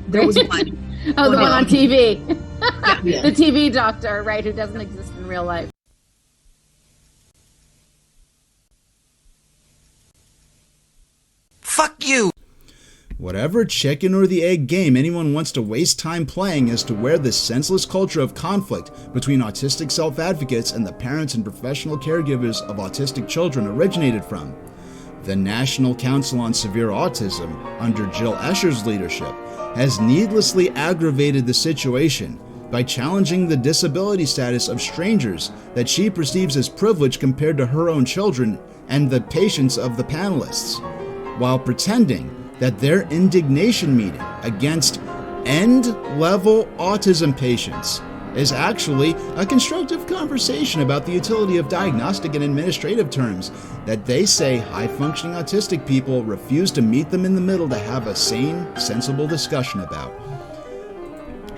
There was one. Oh, the one on TV. Yeah. The TV doctor, right, who doesn't exist in real life. Fuck you! Whatever chicken or the egg game anyone wants to waste time playing as to where this senseless culture of conflict between autistic self-advocates and the parents and professional caregivers of autistic children originated from. The National Council on Severe Autism, under Jill Escher's leadership, has needlessly aggravated the situation by challenging the disability status of strangers that she perceives as privileged compared to her own children and the patients of the panelists, while pretending that their indignation meeting against end-level autism patients is actually a constructive conversation about the utility of diagnostic and administrative terms that they say high-functioning autistic people refuse to meet them in the middle to have a sane, sensible discussion about.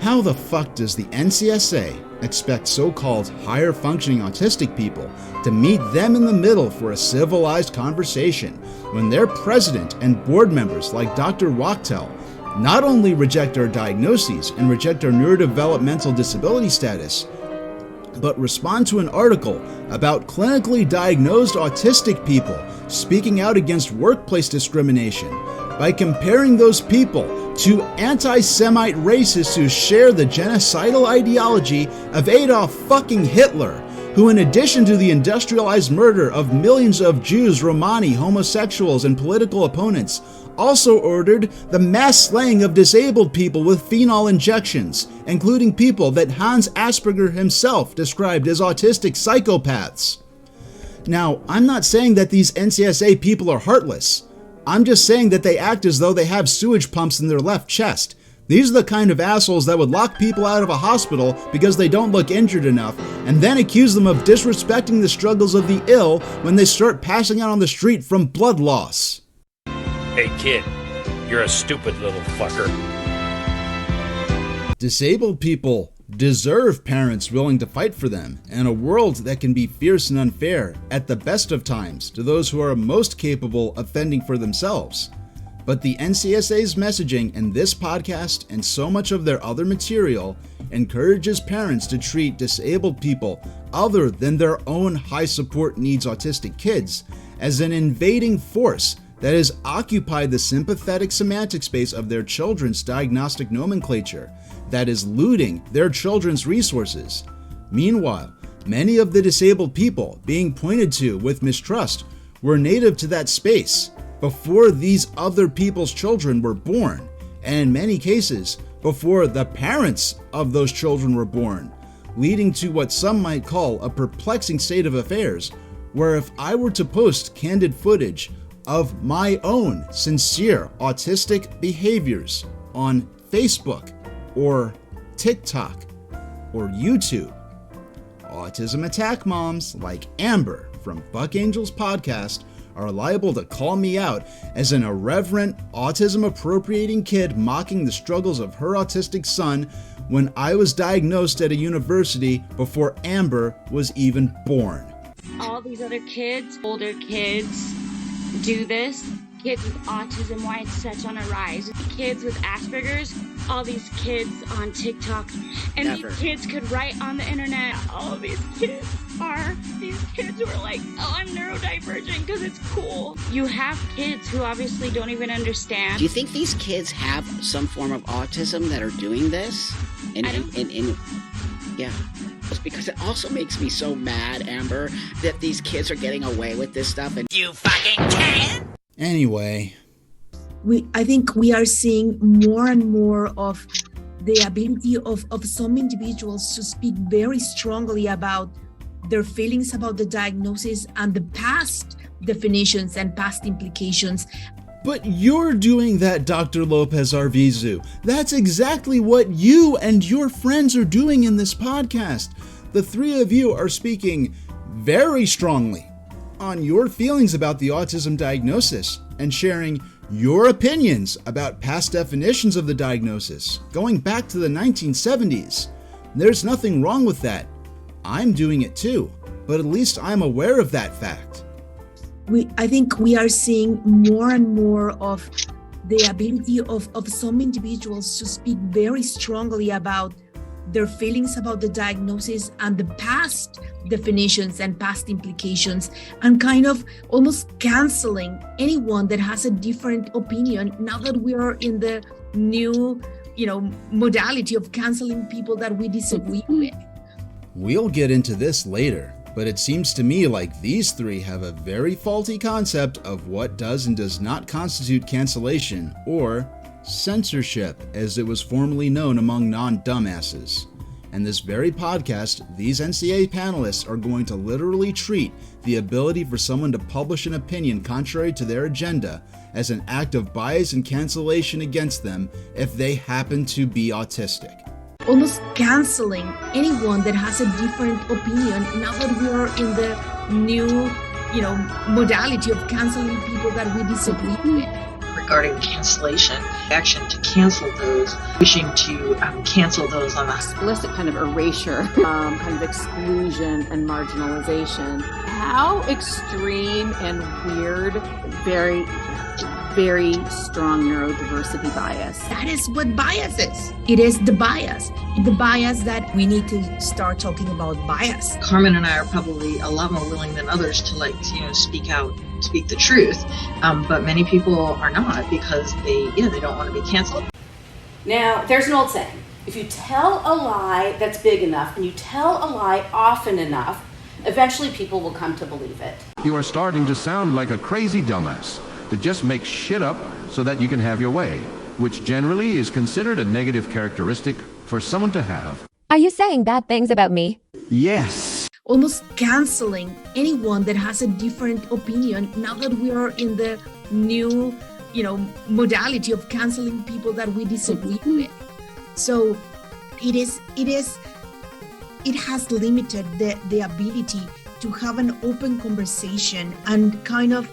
How the fuck does the NCSA expect so-called higher-functioning autistic people to meet them in the middle for a civilized conversation when their president and board members like Dr. Wachtel not only reject our diagnoses and reject our neurodevelopmental disability status, but respond to an article about clinically diagnosed autistic people speaking out against workplace discrimination by comparing those people to anti-Semite racists who share the genocidal ideology of Adolf fucking Hitler, who in addition to the industrialized murder of millions of Jews, Romani, homosexuals, and political opponents, also ordered the mass slaying of disabled people with phenol injections, including people that Hans Asperger himself described as autistic psychopaths. Now, I'm not saying that these NCSA people are heartless. I'm just saying that they act as though they have sewage pumps in their left chest. These are the kind of assholes that would lock people out of a hospital because they don't look injured enough, and then accuse them of disrespecting the struggles of the ill when they start passing out on the street from blood loss. Hey kid, you're a stupid little fucker. Disabled people deserve parents willing to fight for them, and a world that can be fierce and unfair at the best of times to those who are most capable of fending for themselves. But the NCSA's messaging in this podcast and so much of their other material encourages parents to treat disabled people other than their own high support needs autistic kids as an invading force that has occupied the sympathetic semantic space of their children's diagnostic nomenclature, that is looting their children's resources. Meanwhile, many of the disabled people being pointed to with mistrust were native to that space before these other people's children were born, and in many cases, before the parents of those children were born, leading to what some might call a perplexing state of affairs, where if I were to post candid footage of my own sincere autistic behaviors on Facebook or TikTok or YouTube, autism attack moms like Amber from Buck Angel's podcast are liable to call me out as an irreverent, autism-appropriating kid mocking the struggles of her autistic son when I was diagnosed at a university before Amber was even born. All these other kids, older kids, do this. Kids with autism, why it's such on a rise. Kids with Asperger's, all these kids on TikTok, and these kids could write on the internet. All of these kids who are like, oh, I'm neurodivergent because it's cool. You have kids who obviously don't even understand. Do you think these kids have some form of autism that are doing this? Yeah. It's because it also makes me so mad, Amber, that these kids are getting away with this stuff. And you fucking can. Anyway, I think we are seeing more and more of the ability of some individuals to speak very strongly about their feelings about the diagnosis and the past definitions and past implications. But you're doing that, Dr. Lopez Arvizu. That's exactly what you and your friends are doing in this podcast. the three of you are speaking very strongly on your feelings about the autism diagnosis and sharing your opinions about past definitions of the diagnosis, going back to the 1970s. There's nothing wrong with that. I'm doing it too, but at least I'm aware of that fact. I think we are seeing more and more of the ability of some individuals to speak very strongly about their feelings about the diagnosis and the past definitions and past implications, and kind of almost canceling anyone that has a different opinion now that we are in the new, modality of canceling people that we disagree with. We'll get into this later, but it seems to me like these three have a very faulty concept of what does and does not constitute cancellation, or censorship, as it was formerly known among non-dumbasses. And this very podcast, these NCA panelists are going to literally treat the ability for someone to publish an opinion contrary to their agenda as an act of bias and cancellation against them if they happen to be autistic. Almost canceling anyone that has a different opinion now that we are in the new, modality of canceling people that we disagree with. Regarding cancellation, action to cancel those, wishing to cancel those on a Explicit kind of erasure, kind of exclusion and marginalization. How extreme and weird, very, very strong neurodiversity bias. That is what bias is. It is the bias that we need to start talking about bias. Carmen and I are probably a lot more willing than others to speak the truth, but many people are not because they don't want to be canceled. Now, there's an old saying: if you tell a lie that's big enough and you tell a lie often enough, eventually people will come to believe it. You are starting to sound like a crazy dumbass that just makes shit up so that you can have your way, which generally is considered a negative characteristic for someone to have. Are you saying bad things about me? Yes. Almost canceling anyone that has a different opinion now that we are in the new, modality of canceling people that we disagree with. So it has limited the ability to have an open conversation and kind of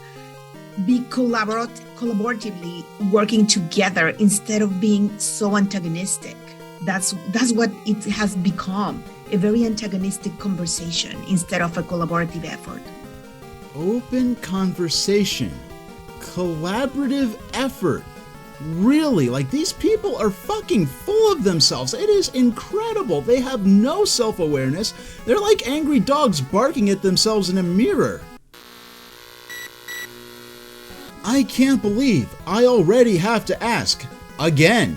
be collaboratively working together instead of being so antagonistic. That's what it has become, a very antagonistic conversation instead of a collaborative effort. Open conversation, collaborative effort. Really, these people are fucking full of themselves. It is incredible. They have no self-awareness. They're like angry dogs barking at themselves in a mirror. I can't believe I already have to ask, again,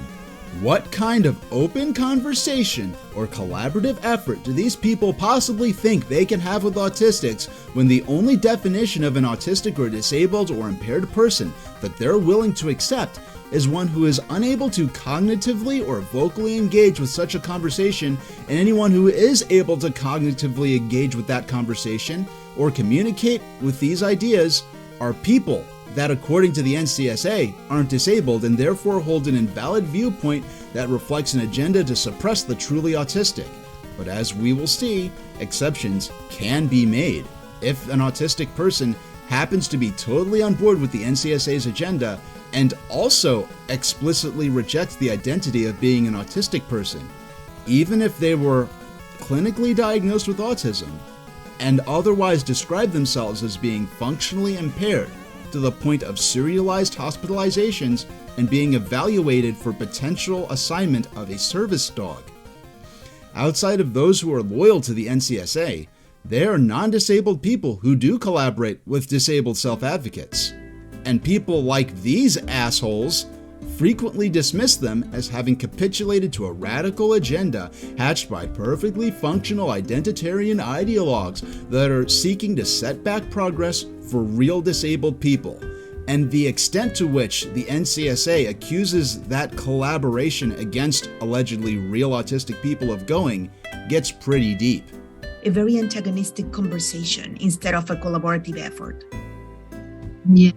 what kind of open conversation or collaborative effort do these people possibly think they can have with autistics when the only definition of an autistic or disabled or impaired person that they're willing to accept is one who is unable to cognitively or vocally engage with such a conversation, and anyone who is able to cognitively engage with that conversation or communicate with these ideas are people that, according to the NCSA, aren't disabled and therefore hold an invalid viewpoint that reflects an agenda to suppress the truly autistic. But as we will see, exceptions can be made. If an autistic person happens to be totally on board with the NCSA's agenda and also explicitly rejects the identity of being an autistic person, even if they were clinically diagnosed with autism and otherwise describe themselves as being functionally impaired, to the point of serialized hospitalizations and being evaluated for potential assignment of a service dog. Outside of those who are loyal to the NCSA, there are non-disabled people who do collaborate with disabled self-advocates. And people like these assholes frequently dismiss them as having capitulated to a radical agenda hatched by perfectly functional identitarian ideologues that are seeking to set back progress for real disabled people. And the extent to which the NCSA accuses that collaboration against allegedly real autistic people of going gets pretty deep. A very antagonistic conversation instead of a collaborative effort. Yeah.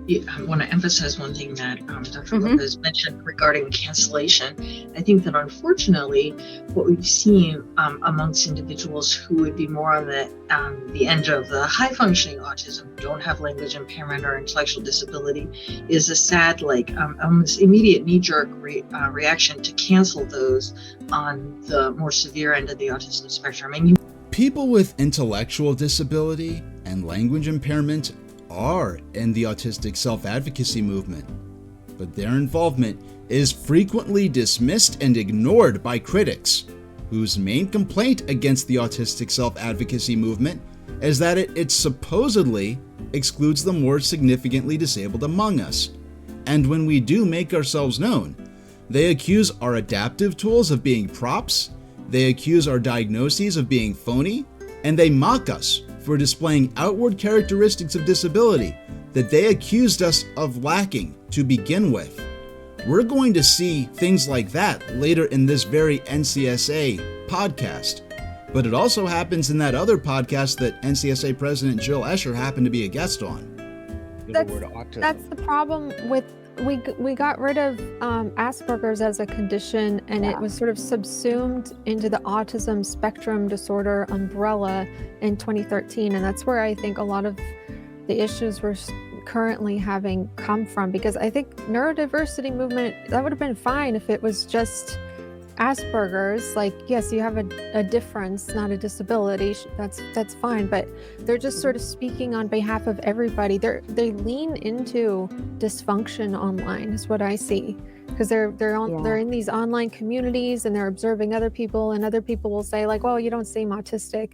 I want to emphasize one thing that Dr. Lopez mentioned regarding cancellation. I think that unfortunately, what we've seen amongst individuals who would be more on the end of the high functioning autism, who don't have language impairment or intellectual disability, is a sad, almost immediate knee-jerk reaction to cancel those on the more severe end of the autism spectrum. People with intellectual disability and language impairment are in the autistic self-advocacy movement, but their involvement is frequently dismissed and ignored by critics, whose main complaint against the autistic self-advocacy movement is that it supposedly excludes the more significantly disabled among us. And when we do make ourselves known, they accuse our adaptive tools of being props, they accuse our diagnoses of being phony, and they mock us for displaying outward characteristics of disability that they accused us of lacking to begin with. We're going to see things like that later in this very NCSA podcast, but it also happens in that other podcast that NCSA President Jill Escher happened to be a guest on. That's the problem with we got rid of Asperger's as a condition, and it was sort of subsumed into the autism spectrum disorder umbrella in 2013, and that's where I think a lot of the issues we're currently having come from, because I think neurodiversity movement, that would have been fine if it was just Asperger's. Like, yes, you have a difference, not a disability. That's fine, but they're just sort of speaking on behalf of everybody. They lean into dysfunction online, is what I see, because they're in these online communities and they're observing other people, and other people will say like, "Well, you don't seem autistic,"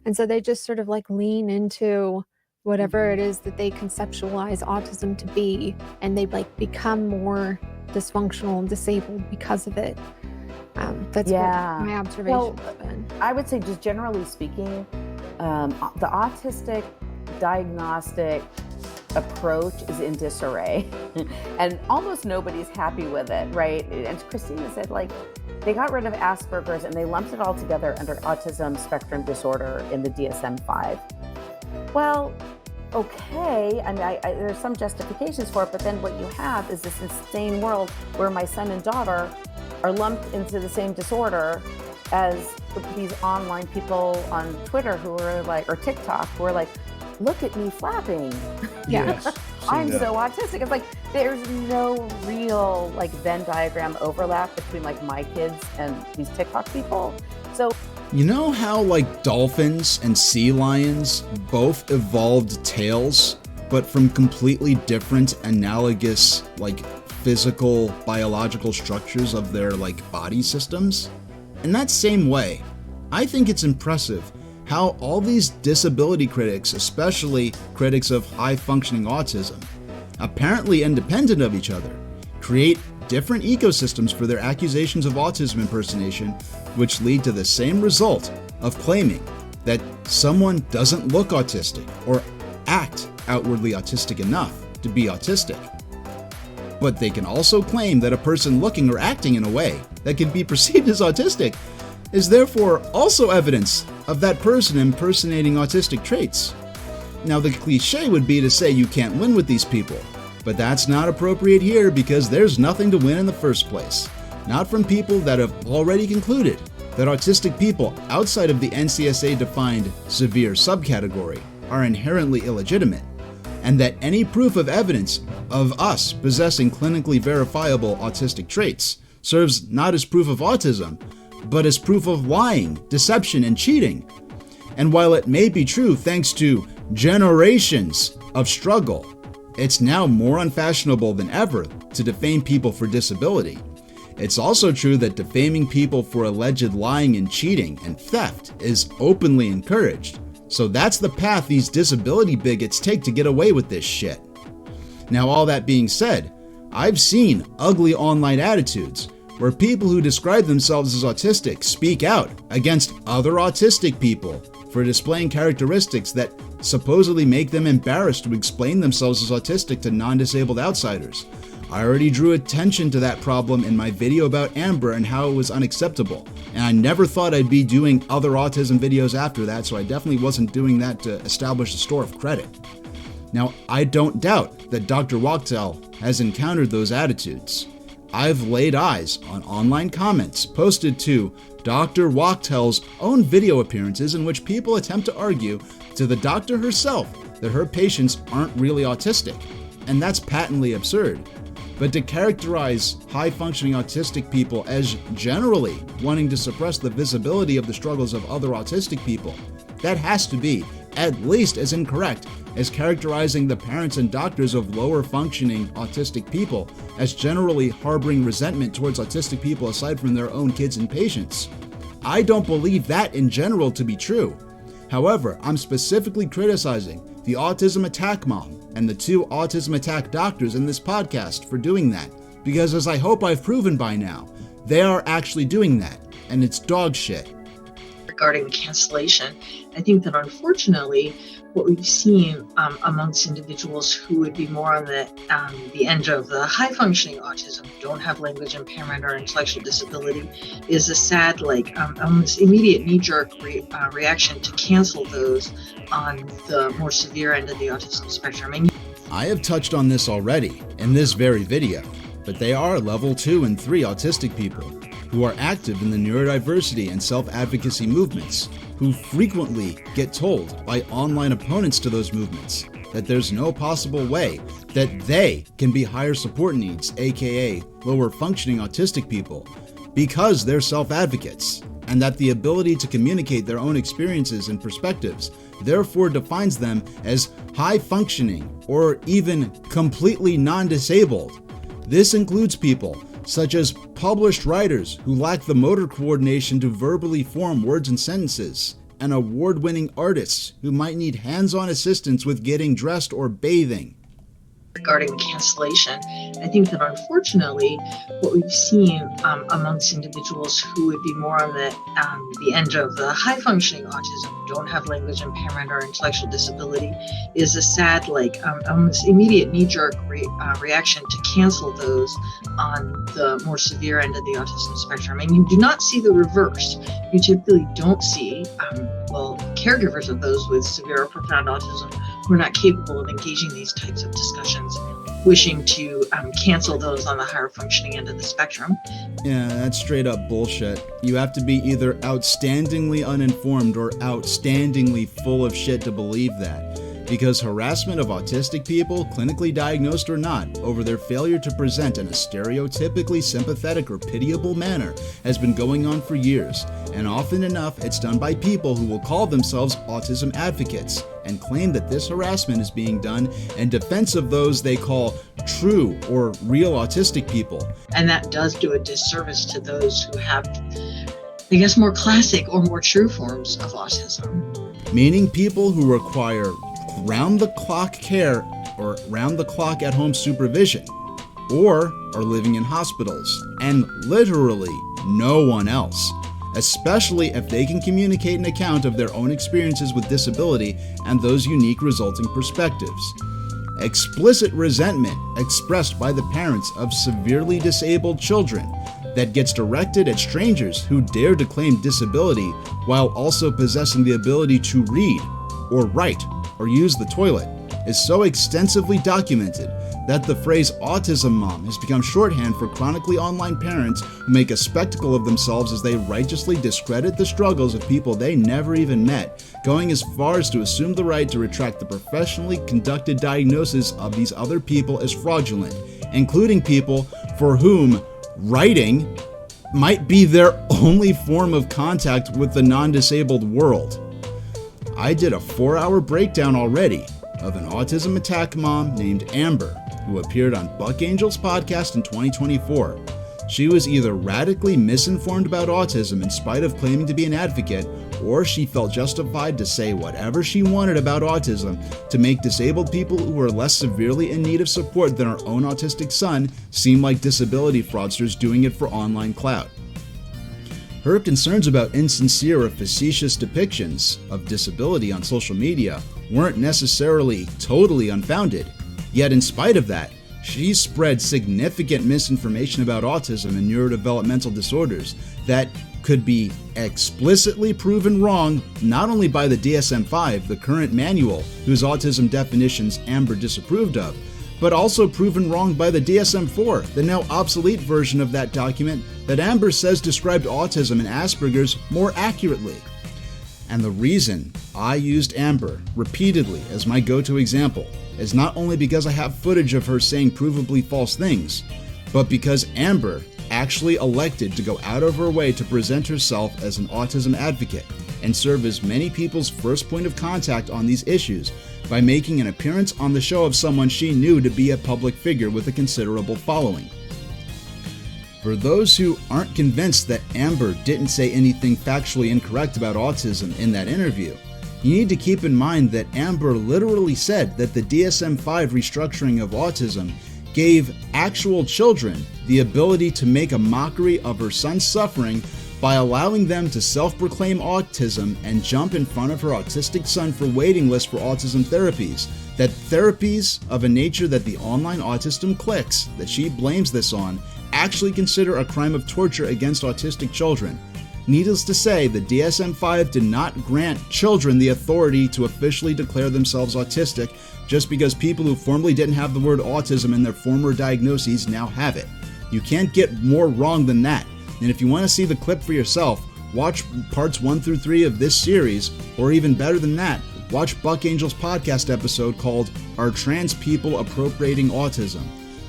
and so they just sort of like lean into whatever it is that they conceptualize autism to be, and they like become more dysfunctional and disabled because of it. That's what my observation has been. I would say, just generally speaking, the autistic diagnostic approach is in disarray, and almost nobody's happy with it, right? And Christina said, like, they got rid of Asperger's and they lumped it all together under autism spectrum disorder in the DSM-5. Well, okay, I mean, there's some justifications for it, but then what you have is this insane world where my son and daughter are lumped into the same disorder as these online people on Twitter who are like, or TikTok, who are like, look at me flapping. Yes. I'm so autistic. It's like, there's no real like Venn diagram overlap between like my kids and these TikTok people. So, you know how like dolphins and sea lions both evolved tails, but from completely different analogous like physical biological structures of their like body systems? In that same way, I think it's impressive how all these disability critics, especially critics of high-functioning autism, apparently independent of each other, create different ecosystems for their accusations of autism impersonation, which lead to the same result of claiming that someone doesn't look autistic or act outwardly autistic enough to be autistic. But they can also claim that a person looking or acting in a way that can be perceived as autistic is therefore also evidence of that person impersonating autistic traits. Now, the cliche would be to say you can't win with these people, but that's not appropriate here because there's nothing to win in the first place. Not from people that have already concluded that autistic people outside of the NCSA-defined severe subcategory are inherently illegitimate, and that any proof of evidence of us possessing clinically verifiable autistic traits serves not as proof of autism, but as proof of lying, deception, and cheating. And while it may be true thanks to generations of struggle, it's now more unfashionable than ever to defame people for disability. It's also true that defaming people for alleged lying and cheating and theft is openly encouraged. So that's the path these disability bigots take to get away with this shit. Now, all that being said, I've seen ugly online attitudes where people who describe themselves as autistic speak out against other autistic people for displaying characteristics that supposedly make them embarrassed to explain themselves as autistic to non-disabled outsiders. I already drew attention to that problem in my video about Amber and how it was unacceptable, and I never thought I'd be doing other autism videos after that, so I definitely wasn't doing that to establish a store of credit. Now, I don't doubt that Dr. Wachtel has encountered those attitudes. I've laid eyes on online comments posted to Dr. Wachtel's own video appearances in which people attempt to argue to the doctor herself that her patients aren't really autistic, and that's patently absurd. But to characterize high-functioning autistic people as generally wanting to suppress the visibility of the struggles of other autistic people, that has to be at least as incorrect as characterizing the parents and doctors of lower-functioning autistic people as generally harboring resentment towards autistic people aside from their own kids and patients. I don't believe that in general to be true. However, I'm specifically criticizing the Autism Attack Mom and the 2 Autism Attack doctors in this podcast for doing that, because as I hope I've proven by now, they are actually doing that, and it's dog shit. Regarding cancellation, I think that unfortunately what we've seen amongst individuals who would be more on the end of the high-functioning autism, don't have language impairment or intellectual disability, is a sad, almost immediate knee-jerk reaction to cancel those on the more severe end of the autism spectrum. And I have touched on this already in this very video, but they are level 2 and 3 autistic people who are active in the neurodiversity and self-advocacy movements, who frequently get told by online opponents to those movements that there's no possible way that they can be higher support needs, aka lower functioning autistic people, because they're self-advocates, and that the ability to communicate their own experiences and perspectives therefore defines them as high-functioning or even completely non-disabled. This includes people such as published writers who lack the motor coordination to verbally form words and sentences, and award-winning artists who might need hands-on assistance with getting dressed or bathing. Regarding cancellation, I think that unfortunately what we've seen amongst individuals who would be more on the end of the high-functioning autism, don't have language impairment or intellectual disability, is a sad, almost immediate knee-jerk reaction to cancel those on the more severe end of the autism spectrum. And you do not see the reverse. You typically don't see, caregivers of those with severe or profound autism who are not capable of engaging these types of discussions, wishing to cancel those on the higher functioning end of the spectrum. Yeah, that's straight up bullshit. You have to be either outstandingly uninformed or outstandingly full of shit to believe that. Because harassment of autistic people, clinically diagnosed or not, over their failure to present in a stereotypically sympathetic or pitiable manner has been going on for years, and often enough it's done by people who will call themselves autism advocates and claim that this harassment is being done in defense of those they call true or real autistic people. And that does do a disservice to those who have, I guess, more classic or more true forms of autism. Meaning people who require round-the-clock care or round-the-clock at-home supervision, or are living in hospitals, and literally no one else, especially if they can communicate an account of their own experiences with disability and those unique resulting perspectives. Explicit resentment expressed by the parents of severely disabled children that gets directed at strangers who dare to claim disability while also possessing the ability to read or write or use the toilet is so extensively documented that the phrase autism mom has become shorthand for chronically online parents who make a spectacle of themselves as they righteously discredit the struggles of people they never even met, going as far as to assume the right to retract the professionally conducted diagnosis of these other people as fraudulent, including people for whom writing might be their only form of contact with the non-disabled world. I did a 4-hour breakdown already of an autism attack mom named Amber, who appeared on Buck Angel's podcast in 2024. She was either radically misinformed about autism in spite of claiming to be an advocate, or she felt justified to say whatever she wanted about autism to make disabled people who were less severely in need of support than her own autistic son seem like disability fraudsters doing it for online clout. Her concerns about insincere or facetious depictions of disability on social media weren't necessarily totally unfounded, yet in spite of that, she spread significant misinformation about autism and neurodevelopmental disorders that could be explicitly proven wrong not only by the DSM-5, the current manual whose autism definitions Amber disapproved of, but also proven wrong by the DSM-4, the now obsolete version of that document that Amber says described autism and Asperger's more accurately. And the reason I used Amber repeatedly as my go-to example is not only because I have footage of her saying provably false things, but because Amber actually elected to go out of her way to present herself as an autism advocate and serve as many people's first point of contact on these issues by making an appearance on the show of someone she knew to be a public figure with a considerable following. For those who aren't convinced that Amber didn't say anything factually incorrect about autism in that interview, you need to keep in mind that Amber literally said that the DSM-5 restructuring of autism gave actual children the ability to make a mockery of her son's suffering by allowing them to self-proclaim autism and jump in front of her autistic son for waiting lists for autism therapies. That therapies of a nature that the online autism cliques that she blames this on actually consider a crime of torture against autistic children. Needless to say, the DSM-5 did not grant children the authority to officially declare themselves autistic just because people who formerly didn't have the word autism in their former diagnoses now have it. You can't get more wrong than that. And if you want to see the clip for yourself, watch parts 1 through 3 of this series, or even better than that, watch Buck Angel's podcast episode called Are Trans People Appropriating Autism?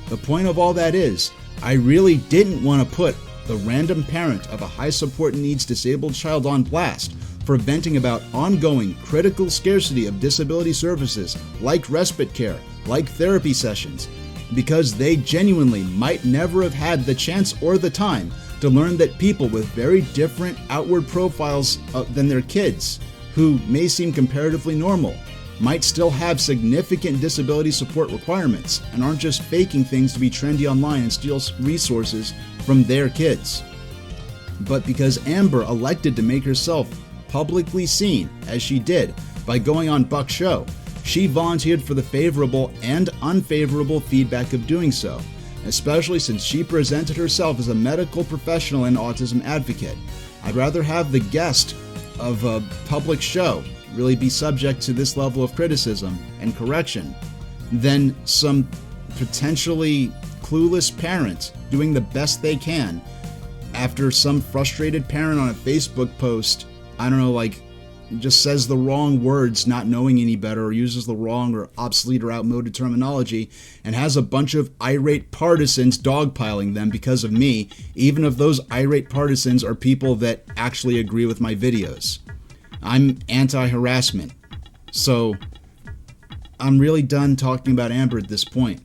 The point of all that is, I really didn't want to put the random parent of a high support needs disabled child on blast for venting about ongoing critical scarcity of disability services like respite care, like therapy sessions, because they genuinely might never have had the chance or the time to learn that people with very different outward profiles than their kids, who may seem comparatively normal, might still have significant disability support requirements and aren't just faking things to be trendy online and steal resources from their kids. But because Amber elected to make herself publicly seen, as she did, by going on Buck's show, she volunteered for the favorable and unfavorable feedback of doing so, especially since she presented herself as a medical professional and autism advocate. I'd rather have the guest of a public show really be subject to this level of criticism and correction than some potentially clueless parent doing the best they can after some frustrated parent on a Facebook post, just says the wrong words not knowing any better, or uses the wrong or obsolete or outmoded terminology, and has a bunch of irate partisans dogpiling them because of me, even if those irate partisans are people that actually agree with my videos. I'm anti-harassment, so I'm really done talking about Amber at this point.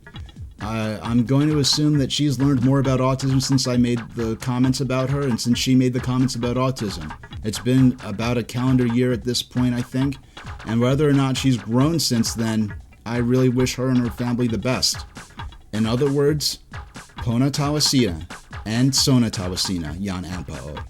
I'm going to assume that she's learned more about autism since I made the comments about her and since she made the comments about autism. It's been about a calendar year at this point, I think, and whether or not she's grown since then, I really wish her and her family the best. In other words, Pona Tawasina and Sona Tawasina Yan Ampao.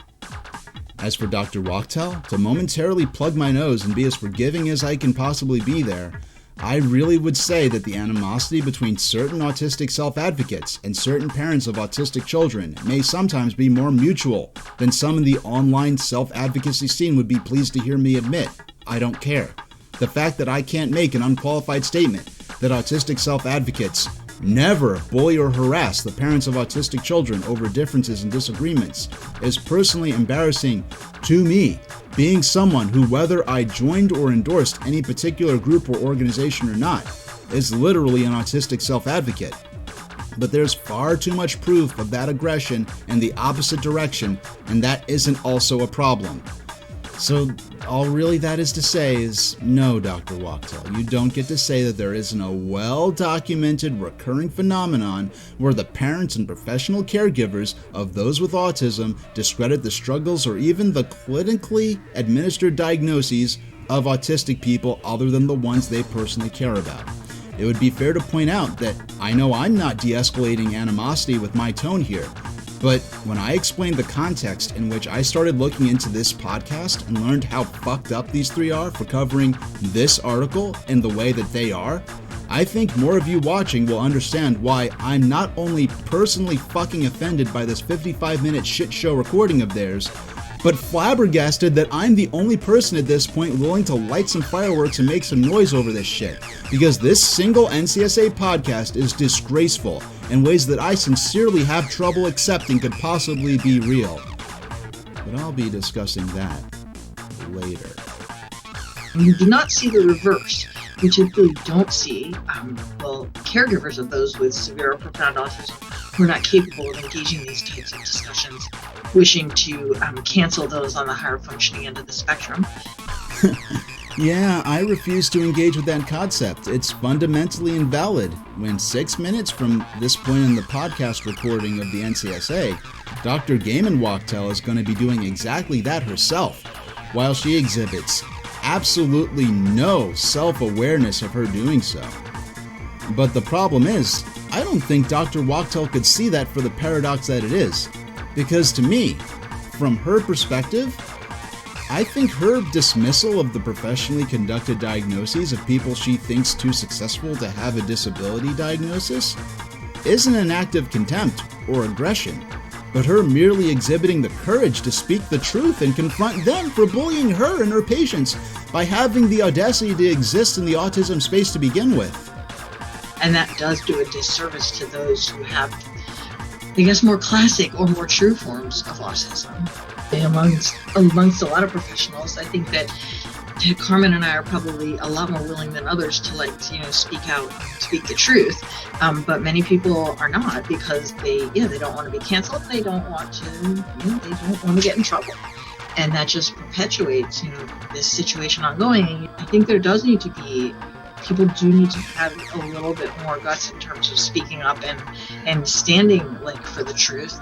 As for Dr. Wachtel, to momentarily plug my nose and be as forgiving as I can possibly be there, I really would say that the animosity between certain autistic self-advocates and certain parents of autistic children may sometimes be more mutual than some in the online self-advocacy scene would be pleased to hear me admit. I don't care. The fact that I can't make an unqualified statement that autistic self-advocates never bully or harass the parents of autistic children over differences and disagreements is personally embarrassing to me, being someone who, whether I joined or endorsed any particular group or organization or not, is literally an autistic self-advocate. But there's far too much proof of that aggression in the opposite direction, and that isn't also a problem. So all really that is to say is, no, Dr. Wachtel, you don't get to say that there isn't a well-documented recurring phenomenon where the parents and professional caregivers of those with autism discredit the struggles or even the clinically administered diagnoses of autistic people other than the ones they personally care about. It would be fair to point out that I know I'm not de-escalating animosity with my tone here, but when I explained the context in which I started looking into this podcast and learned how fucked up these three are for covering this article in the way that they are, I think more of you watching will understand why I'm not only personally fucking offended by this 55-minute shit show recording of theirs, but flabbergasted that I'm the only person at this point willing to light some fireworks and make some noise over this shit, because this single NCSA podcast is disgraceful in ways that I sincerely have trouble accepting could possibly be real. But I'll be discussing that later. You do not see the reverse. You typically don't see, caregivers of those with severe or profound autism who are not capable of engaging these types of discussions, wishing to cancel those on the higher functioning end of the spectrum. Yeah, I refuse to engage with that concept. It's fundamentally invalid. When 6 minutes from this point in the podcast recording of the NCSA, Dr. Gaiman Wachtel is going to be doing exactly that herself, while she exhibits absolutely no self-awareness of her doing so. But the problem is, I don't think Dr. Wachtel could see that for the paradox that it is. Because to me, from her perspective, I think her dismissal of the professionally conducted diagnoses of people she thinks too successful to have a disability diagnosis isn't an act of contempt or aggression, but her merely exhibiting the courage to speak the truth and confront them for bullying her and her patients by having the audacity to exist in the autism space to begin with. And that does do a disservice to those who have, I guess, more classic or more true forms of autism. Amongst a lot of professionals, I think that Carmen and I are probably a lot more willing than others to speak out, speak the truth. But many people are not, because they don't want to be canceled. They don't want to, they don't want to get in trouble. And that just perpetuates, this situation ongoing. I think there does need to be, people do need to have a little bit more guts in terms of speaking up and standing for the truth.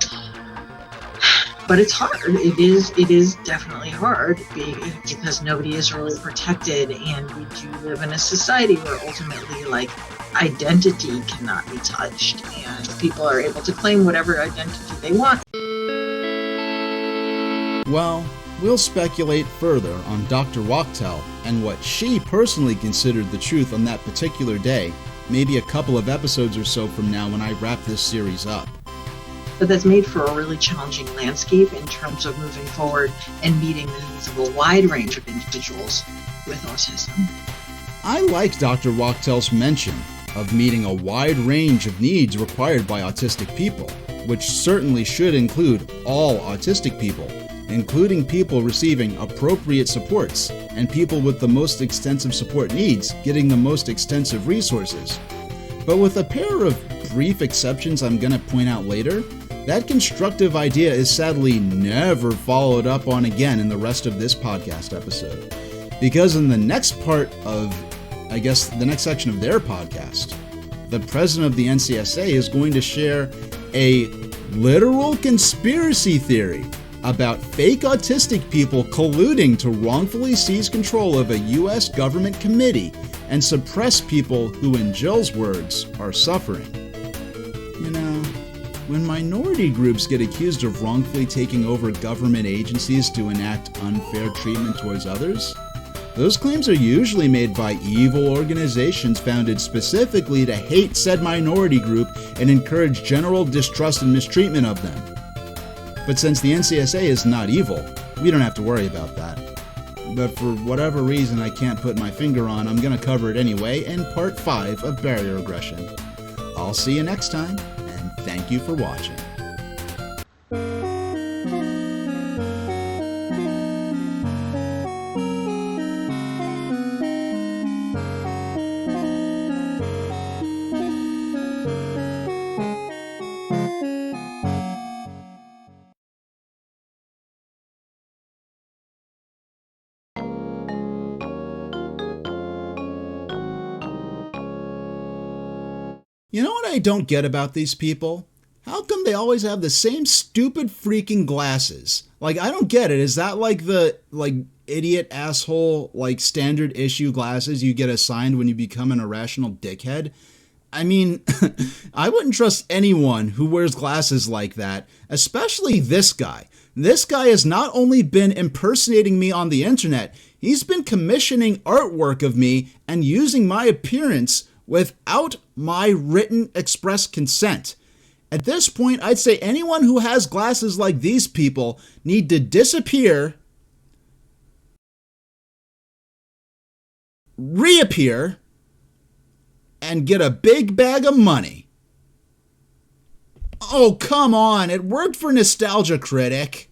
But it's hard. It is definitely hard because nobody is really protected, and we do live in a society where ultimately identity cannot be touched, and people are able to claim whatever identity they want. Well, we'll speculate further on Dr. Wachtel and what she personally considered the truth on that particular day, maybe a couple of episodes or so from now when I wrap this series up. But that's made for a really challenging landscape in terms of moving forward and meeting the needs of a wide range of individuals with autism. I like Dr. Wachtel's mention of meeting a wide range of needs required by autistic people, which certainly should include all autistic people, including people receiving appropriate supports and people with the most extensive support needs getting the most extensive resources. But with a pair of brief exceptions I'm going to point out later, that constructive idea is sadly never followed up on again in the rest of this podcast episode. Because in the next part of, the next section of their podcast, the president of the NCSA is going to share a literal conspiracy theory about fake autistic people colluding to wrongfully seize control of a U.S. government committee and suppress people who, in Jill's words, are suffering. When minority groups get accused of wrongfully taking over government agencies to enact unfair treatment towards others, those claims are usually made by evil organizations founded specifically to hate said minority group and encourage general distrust and mistreatment of them. But since the NCSA is not evil, we don't have to worry about that. But for whatever reason I can't put my finger on, I'm going to cover it anyway in part 5 of Barrier Aggression. I'll see you next time. Thank you for watching. You know what I don't get about these people? How come they always have the same stupid freaking glasses? I don't get it. Is that the idiot asshole standard issue glasses you get assigned when you become an irrational dickhead? I mean, I wouldn't trust anyone who wears glasses like that, especially this guy. This guy has not only been impersonating me on the internet, he's been commissioning artwork of me and using my appearance without my written express consent. At this point, I'd say anyone who has glasses like these people need to disappear, reappear, and get a big bag of money. Oh, come on, it worked for Nostalgia Critic.